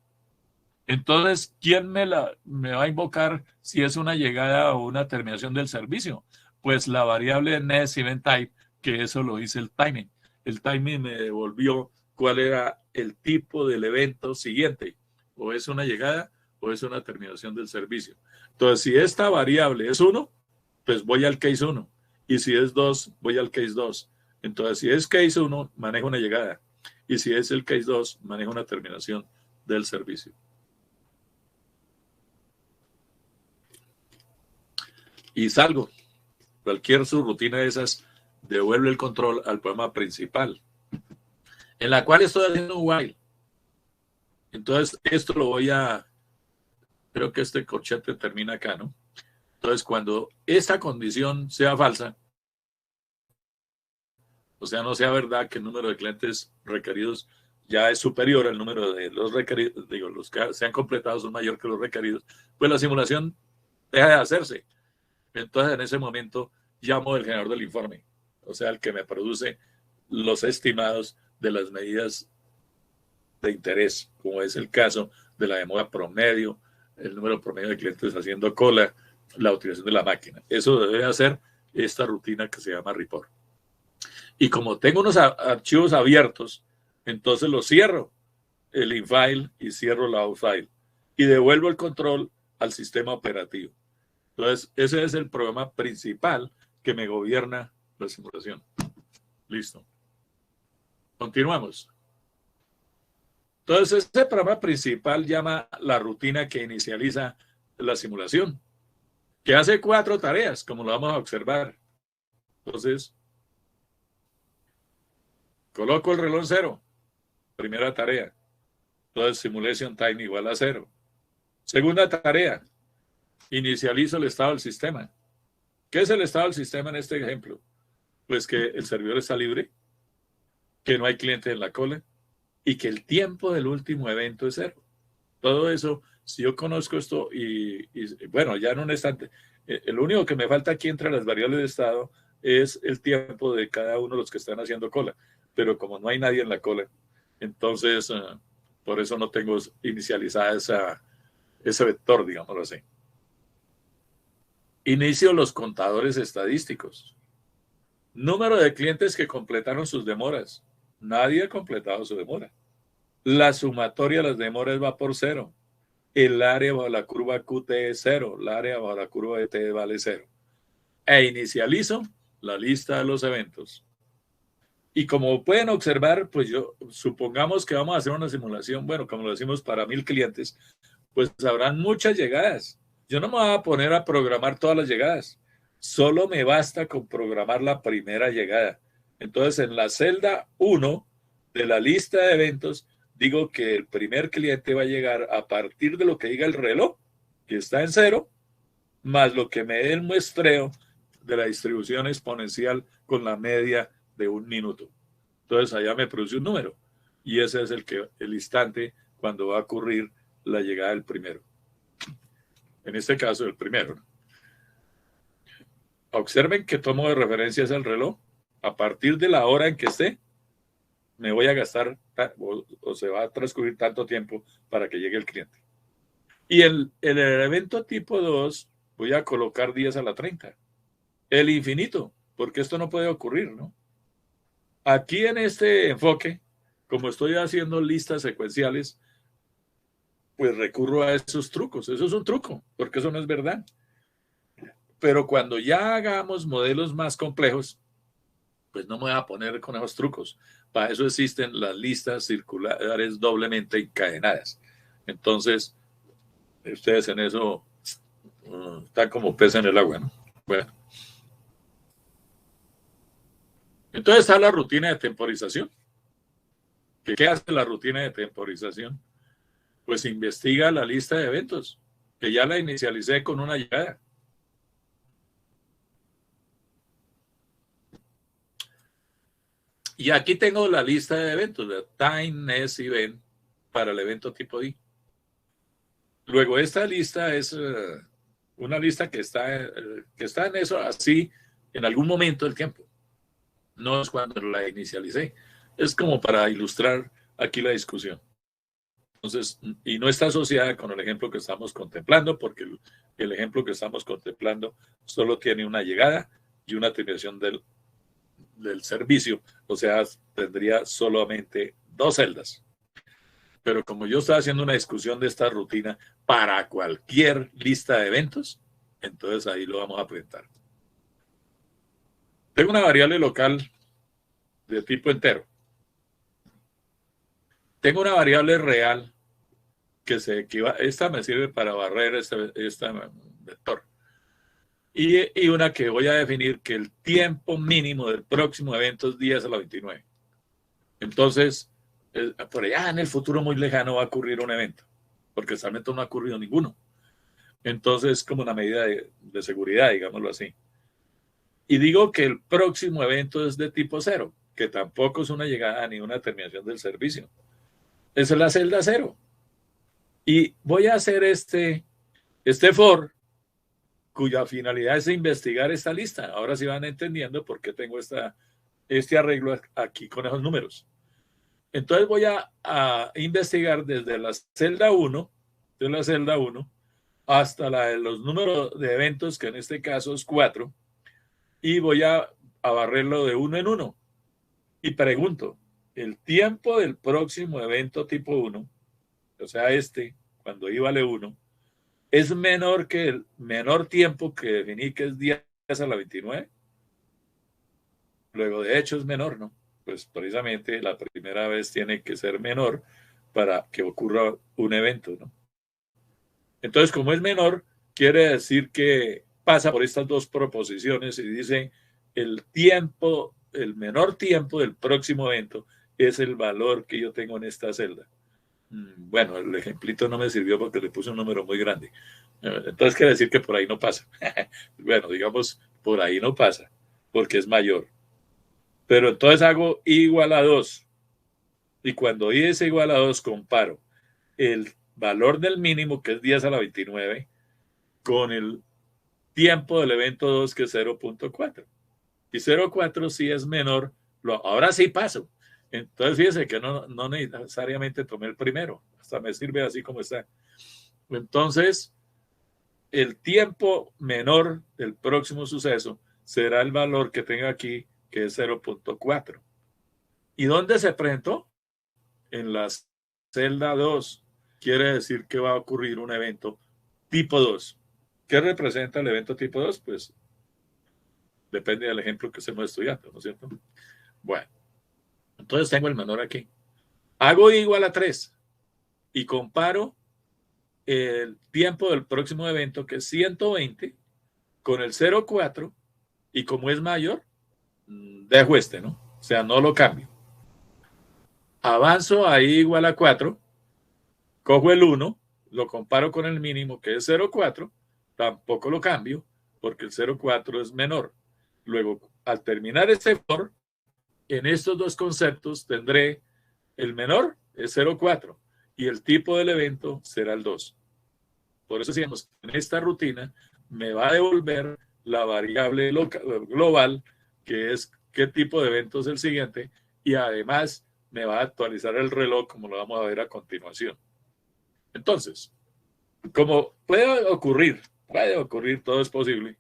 Entonces, ¿quién me va a invocar si es una llegada o una terminación del servicio? Pues la variable NestEventType, que eso lo dice el timing. El timing me devolvió cuál era el tipo del evento siguiente. O es una llegada o es una terminación del servicio. Entonces, si esta variable es 1, pues voy al case 1. Y si es 2, voy al case 2. Entonces, si es case 1, manejo una llegada. Y si es el case 2, manejo una terminación del servicio. Y salgo. Cualquier subrutina de esas devuelve el control al programa principal, en la cual estoy haciendo un while. Entonces, esto lo voy a... Creo que este corchete termina acá, ¿no? Entonces, cuando esta condición sea falsa, o sea, no sea verdad que el número de clientes requeridos ya es superior al número de los requeridos, digo, los que se han completado son mayor que los requeridos, pues la simulación deja de hacerse. Entonces, en ese momento, llamo al generador del informe, o sea, el que me produce los estimados de las medidas de interés, como es el caso de la demora promedio, el número promedio de clientes haciendo cola, la utilización de la máquina. Eso debe hacer esta rutina que se llama report. Y como tengo unos archivos abiertos, entonces los cierro el infile y cierro la outfile y devuelvo el control al sistema operativo. Entonces, ese es el programa principal que me gobierna la simulación. Listo. Continuamos. Entonces, este programa principal llama la rutina que inicializa la simulación, que hace 4 tareas, como lo vamos a observar. Entonces, coloco el reloj en 0, primera tarea. Entonces, simulation time igual a 0. Segunda tarea, inicializo el estado del sistema. ¿Qué es el estado del sistema en este ejemplo? Pues que el servidor está libre, que no hay cliente en la cola y que el tiempo del último evento es 0. Todo eso, si yo conozco esto y bueno, ya en un instante, lo único que me falta aquí entre las variables de estado es el tiempo de cada uno de los que están haciendo cola. Pero como no hay nadie en la cola, entonces por eso no tengo inicializada ese vector, digámoslo así. Inicio los contadores estadísticos. Número de clientes que completaron sus demoras. Nadie ha completado su demora. La sumatoria de las demoras va por 0. El área bajo la curva QT es 0. El área bajo la curva de T vale 0. E inicializo la lista de los eventos. Y como pueden observar, pues supongamos que vamos a hacer una simulación, bueno, como lo decimos para 1000 clientes, pues habrán muchas llegadas. Yo no me voy a poner a programar todas las llegadas. Solo me basta con programar la primera llegada. Entonces, en la celda 1 de la lista de eventos, digo que el primer cliente va a llegar a partir de lo que diga el reloj, que está en 0, más lo que me dé el muestreo de la distribución exponencial con la media de 1 minuto. Entonces, allá me produce un número. Y ese es el instante cuando va a ocurrir la llegada del primero. En este caso, el primero. Observen que tomo de referencia el reloj. A partir de la hora en que esté, me voy a gastar o se va a transcurrir tanto tiempo para que llegue el cliente. Y el evento tipo 2, voy a colocar 10 a la 30. El infinito, porque esto no puede ocurrir, ¿no? Aquí en este enfoque, como estoy haciendo listas secuenciales, pues recurro a esos trucos. Eso es un truco, porque eso no es verdad. Pero cuando ya hagamos modelos más complejos, pues no me voy a poner con esos trucos. Para eso existen las listas circulares doblemente encadenadas. Entonces, ustedes en eso están como pez en el agua, ¿no? Bueno. Entonces está la rutina de temporización. ¿Qué hace la rutina de temporización? Pues investiga la lista de eventos, que ya la inicialicé con una llegada. Y aquí tengo la lista de eventos, de Time Next Event, para el evento tipo I. Luego, esta lista es una lista que está en eso así en algún momento del tiempo. No es cuando la inicialicé. Es como para ilustrar aquí la discusión. Entonces, y no está asociada con el ejemplo que estamos contemplando, porque el ejemplo que estamos contemplando solo tiene una llegada y una terminación del servicio, o sea, tendría solamente 2 celdas. Pero como yo estaba haciendo una discusión de esta rutina para cualquier lista de eventos, entonces ahí lo vamos a presentar. Tengo una variable local de tipo entero. Tengo una variable real que esta me sirve para barrer este vector. Y una que voy a definir que el tiempo mínimo del próximo evento es 10 a la 29. Entonces, por allá en el futuro muy lejano va a ocurrir un evento, porque realmente no ha ocurrido ninguno. Entonces, es como una medida de seguridad, digámoslo así. Y digo que el próximo evento es de tipo 0, que tampoco es una llegada ni una terminación del servicio. Esa es la celda 0. Y voy a hacer este for, cuya finalidad es investigar esta lista. Ahora sí van entendiendo por qué tengo este arreglo aquí con esos números. Entonces voy a investigar desde la celda 1, hasta la de los números de eventos, que en este caso es 4, y voy a barrerlo de 1 en 1. Y pregunto, ¿el tiempo del próximo evento tipo 1, o sea, cuando i vale 1, es menor que el menor tiempo que definí, que es 10 a la 29? Luego, de hecho, es menor, ¿no? Pues precisamente la primera vez tiene que ser menor para que ocurra un evento, ¿no? Entonces, como es menor, quiere decir que pasa por estas dos proposiciones y dice el tiempo, el menor tiempo del próximo evento es el valor que yo tengo en esta celda. Bueno, el ejemplito no me sirvió porque le puse un número muy grande. Entonces quiere decir que por ahí no pasa. Bueno, digamos, por ahí no pasa, porque es mayor. Pero entonces hago i igual a 2. Y cuando i es igual a 2, comparo el valor del mínimo, que es 10 a la 29, con el tiempo del evento 2, que es 0.4. Y 0.4 sí es menor. Ahora sí paso. Entonces fíjese que no necesariamente tomé el primero. Hasta me sirve así como está. Entonces, el tiempo menor del próximo suceso será el valor que tenga aquí, que es 0.4. ¿Y dónde se presentó? En la celda 2. Quiere decir que va a ocurrir un evento tipo 2. ¿Qué representa el evento tipo 2? Pues depende del ejemplo que estemos estudiando, ¿no es cierto? Bueno, entonces tengo el menor aquí. Hago igual a 3 y comparo el tiempo del próximo evento, que es 120, con el 0.4, y como es mayor, dejo ¿no? O sea, no lo cambio. Avanzo ahí igual a 4, cojo el 1, lo comparo con el mínimo, que es 0.4, tampoco lo cambio, porque el 0.4 es menor. Luego, al terminar este for, en estos dos conceptos tendré el menor, es 0.4, y el tipo del evento será el 2. Por eso decíamos, en esta rutina me va a devolver la variable global, que es qué tipo de evento es el siguiente, y además me va a actualizar el reloj, como lo vamos a ver a continuación. Entonces, como puede ocurrir, todo es posible,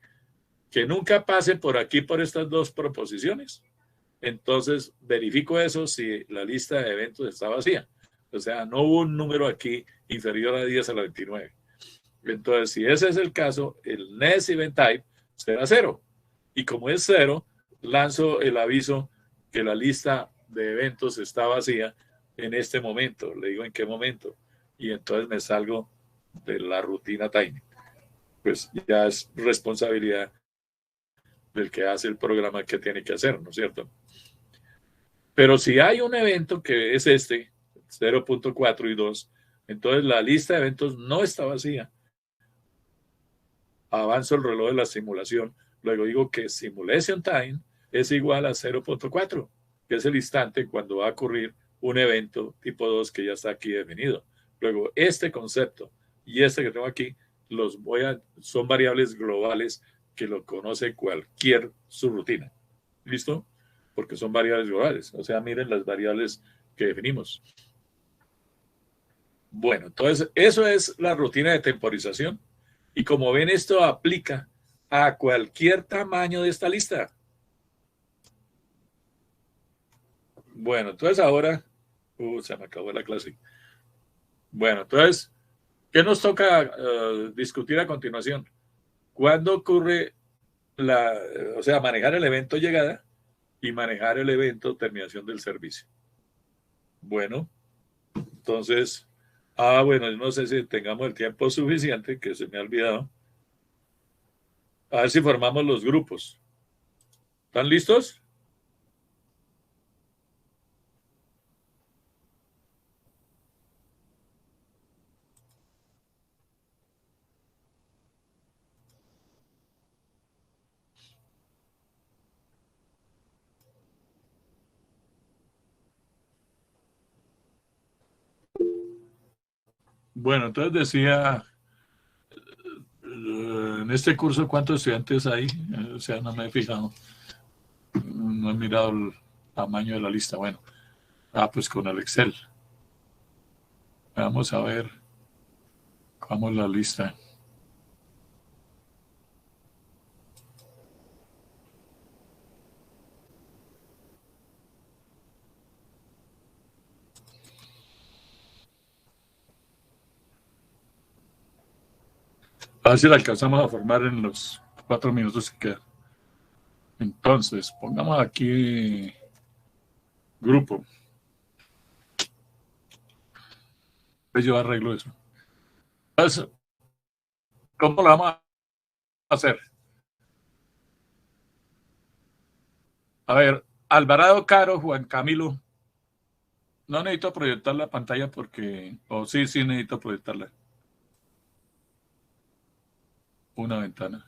que nunca pase por aquí por estas dos proposiciones. Entonces, verifico eso si la lista de eventos está vacía. O sea, no hubo un número aquí inferior a 10 a la 29. Entonces, si ese es el caso, el next event type será 0. Y como es 0, lanzo el aviso que la lista de eventos está vacía en este momento. Le digo en qué momento. Y entonces me salgo de la rutina timing. Pues ya es responsabilidad del que hace el programa que tiene que hacer, ¿no es cierto? Pero si hay un evento que es 0.4 y 2, entonces la lista de eventos no está vacía. Avanzo el reloj de la simulación, luego digo que simulation time es igual a 0.4, que es el instante cuando va a ocurrir un evento tipo 2 que ya está aquí definido. Luego, este concepto y este que tengo aquí son variables globales que lo conoce cualquier subrutina. ¿Listo? Porque son variables globales. O sea, miren las variables que definimos. Bueno, entonces eso es la rutina de temporización. Y como ven, esto aplica a cualquier tamaño de esta lista. Bueno, entonces ahora, se me acabó la clase. Bueno, entonces, ¿qué nos toca discutir a continuación? ¿Cuándo ocurre o sea, manejar el evento llegada y manejar el evento terminación del servicio? Bueno, entonces, bueno, no sé si tengamos el tiempo suficiente, que se me ha olvidado. A ver si formamos los grupos. ¿Están listos? Bueno, entonces decía, en este curso, ¿cuántos estudiantes hay? O sea, no me he fijado. No he mirado el tamaño de la lista. Bueno, pues con el Excel. Vamos a ver cómo es la lista. A ver si la alcanzamos a formar en los 4 minutos que quedan. Entonces, pongamos aquí grupo. Pues yo arreglo eso. Entonces, ¿cómo lo vamos a hacer? A ver, Alvarado, Caro, Juan Camilo. No necesito proyectar la pantalla porque... O sí necesito proyectarla. Una ventana.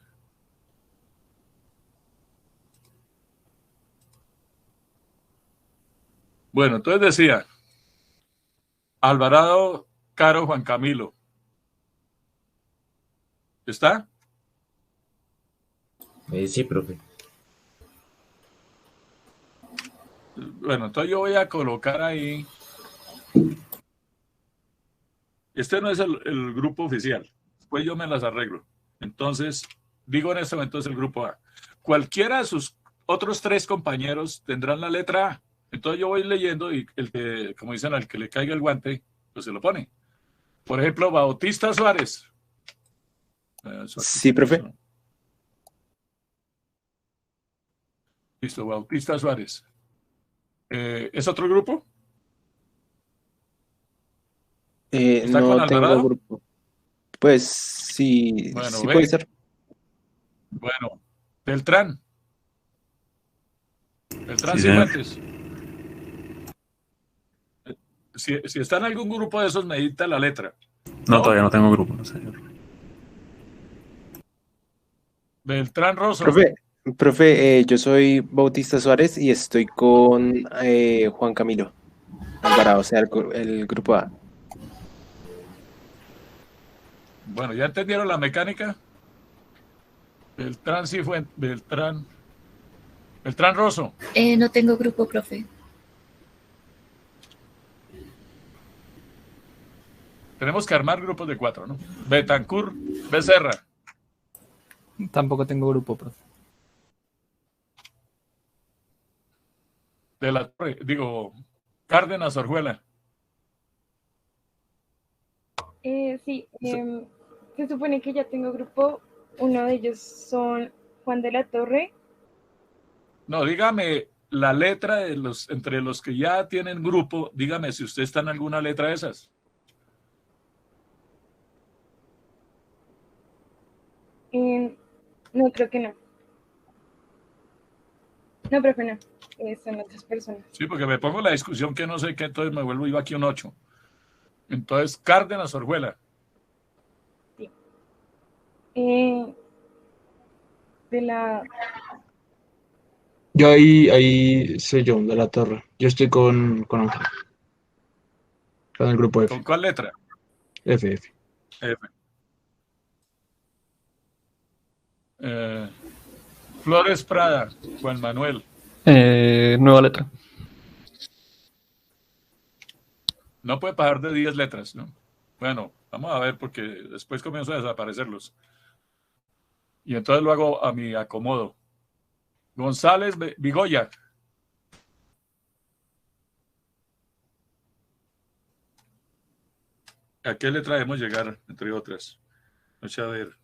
Bueno, entonces decía, Alvarado, Caro, Juan Camilo. ¿Está? Sí, profe. Bueno, entonces yo voy a colocar ahí. Este no es el grupo oficial. Después yo me las arreglo. Entonces, digo en este momento es el grupo A. Cualquiera de sus otros 3 compañeros tendrán la letra A. Entonces yo voy leyendo y el que, como dicen, al que le caiga el guante, pues se lo pone. Por ejemplo, Bautista Suárez. Sí, profe. Listo, Bautista Suárez. ¿Es otro grupo? ¿Está No con Alvarado? tengo grupo. Pues sí, Bueno, sí puede ser. Bueno, Beltrán. Beltrán Sí, Cifuentes. Si está en algún grupo de esos, me dicta la letra. No, todavía no tengo grupo, señor. Beltrán Rosso. Profe, yo soy Bautista Suárez y estoy con Juan Camilo Alvarado, o sea, el grupo A. Bueno, ¿ya entendieron la mecánica? Beltrán Cifuentes. Beltrán Rosso. No tengo grupo, profe. Tenemos que armar grupos de 4, ¿no? Betancur Becerra. Tampoco tengo grupo, profe. De la Torre, digo, Cárdenas Orjuela. Sí, se supone que ya tengo grupo. Uno de ellos son Juan de la Torre. No, dígame la letra de entre los que ya tienen grupo, dígame si usted está en alguna letra de esas. No, creo que no. No, profe, no. Son otras personas. Sí, porque me pongo la discusión que no sé qué, entonces me vuelvo yo aquí un 8. Entonces, Cárdenas Orjuela. Sí. De la... Yo ahí soy yo, de la Torre. Yo estoy con Ángel. Con el grupo F. ¿Con cuál letra? F. F. Flores Prada, Juan Manuel. Nueva letra. No puede pasar de 10 letras, ¿no? Bueno, vamos a ver porque después comienzo a desaparecerlos. Y entonces lo hago a mi acomodo. González Vigoya. ¿A qué letra debemos llegar, entre otras? Vamos a ver.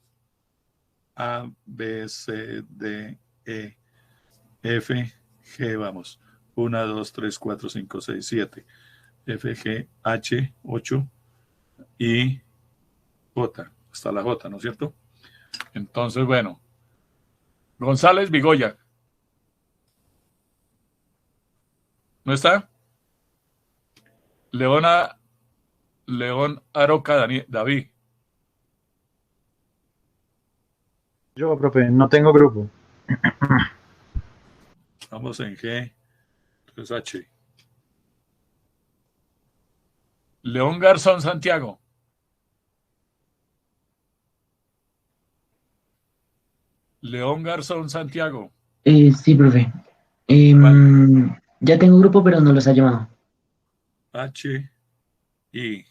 A, B, C, D, E, F, G, vamos. 1, 2, 3, 4, 5, 6, 7. F, G, H, 8 y J. Hasta la J, ¿no es cierto? Entonces, bueno. González Vigoya. ¿No está? León Aroca David. Yo, profe, no tengo grupo. Vamos en G, 3H. León Garzón Santiago. León Garzón Santiago. Sí, profe. Ya tengo grupo, pero no los ha llamado. H, I.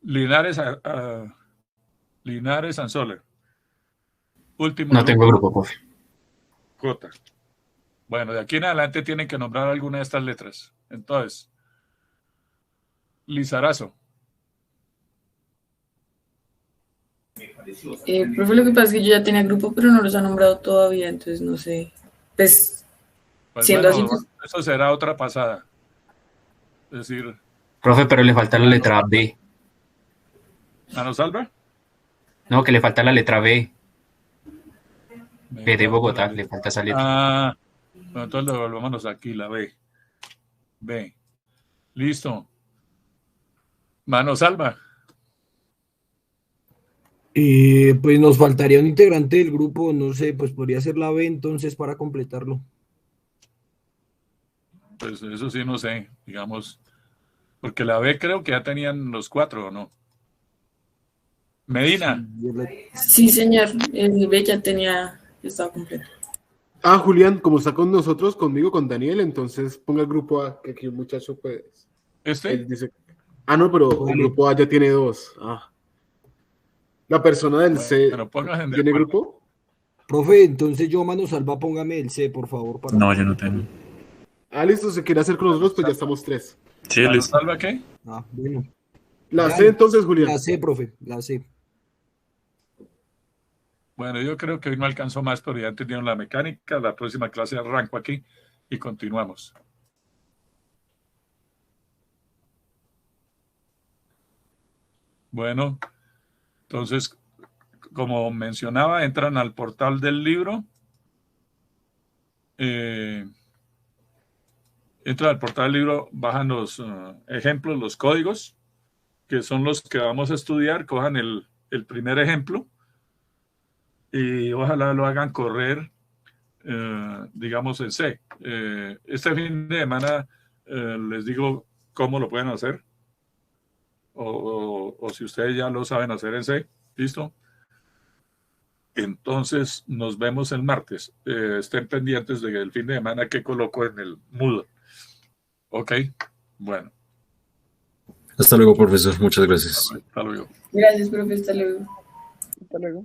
Linares, Linares Anzola. Último No tengo grupo, profe. J. Bueno, de aquí en adelante tienen que nombrar alguna de estas letras. Entonces, Lizarazo. Profe, lo que pasa es que yo ya tenía grupo, pero no los ha nombrado todavía, entonces no sé. Pues, Pues siendo bueno, así, pues, eso será otra pasada. Es decir, Profe, pero le falta la letra B. ¿Mano Salva? No, que le falta la letra B. Me B de falta Bogotá, la le letra. falta esa letra. Ah, bueno, entonces devolvámonos aquí, la B. B. Listo. Mano Salva. Pues nos faltaría un integrante del grupo, no sé, pues podría ser la B entonces para completarlo. Pues eso sí, no sé, digamos, porque la B creo que ya tenían los 4, ¿o no? Medina. sí, señor, el B ya estaba completo. Ah, Julián, como está con nosotros, conmigo, con Daniel, entonces ponga el grupo A, que aquí un muchacho puede. ¿Este? Él dice, no, pero el grupo A ya tiene 2. La persona del C, Bueno, pónganse de ¿tiene acuerdo. grupo? Profe, entonces yo, Mano Salva, póngame el C, por favor. No, yo no tengo. Listo, si quiere hacer con nosotros, pues ya estamos 3. Sí, ¿Mano listo. Salva qué? Bueno. La Ya, C entonces, Julián. La C, profe, la C. Bueno, yo creo que hoy no alcanzó más, pero ya entendieron la mecánica. La próxima clase arranco aquí y continuamos. Bueno, entonces, como mencionaba, entran al portal del libro. Entran al portal del libro, bajan los ejemplos, los códigos, que son los que vamos a estudiar. Cojan el primer ejemplo y ojalá lo hagan correr, digamos, en C. Este fin de semana les digo cómo lo pueden hacer, o si ustedes ya lo saben hacer en C. ¿Listo? Entonces nos vemos el martes. Estén pendientes del fin de semana que coloco en el Moodle. Ok, bueno. Hasta luego, profesor. Muchas gracias. Hasta luego. Gracias, profe, hasta luego. Hasta luego.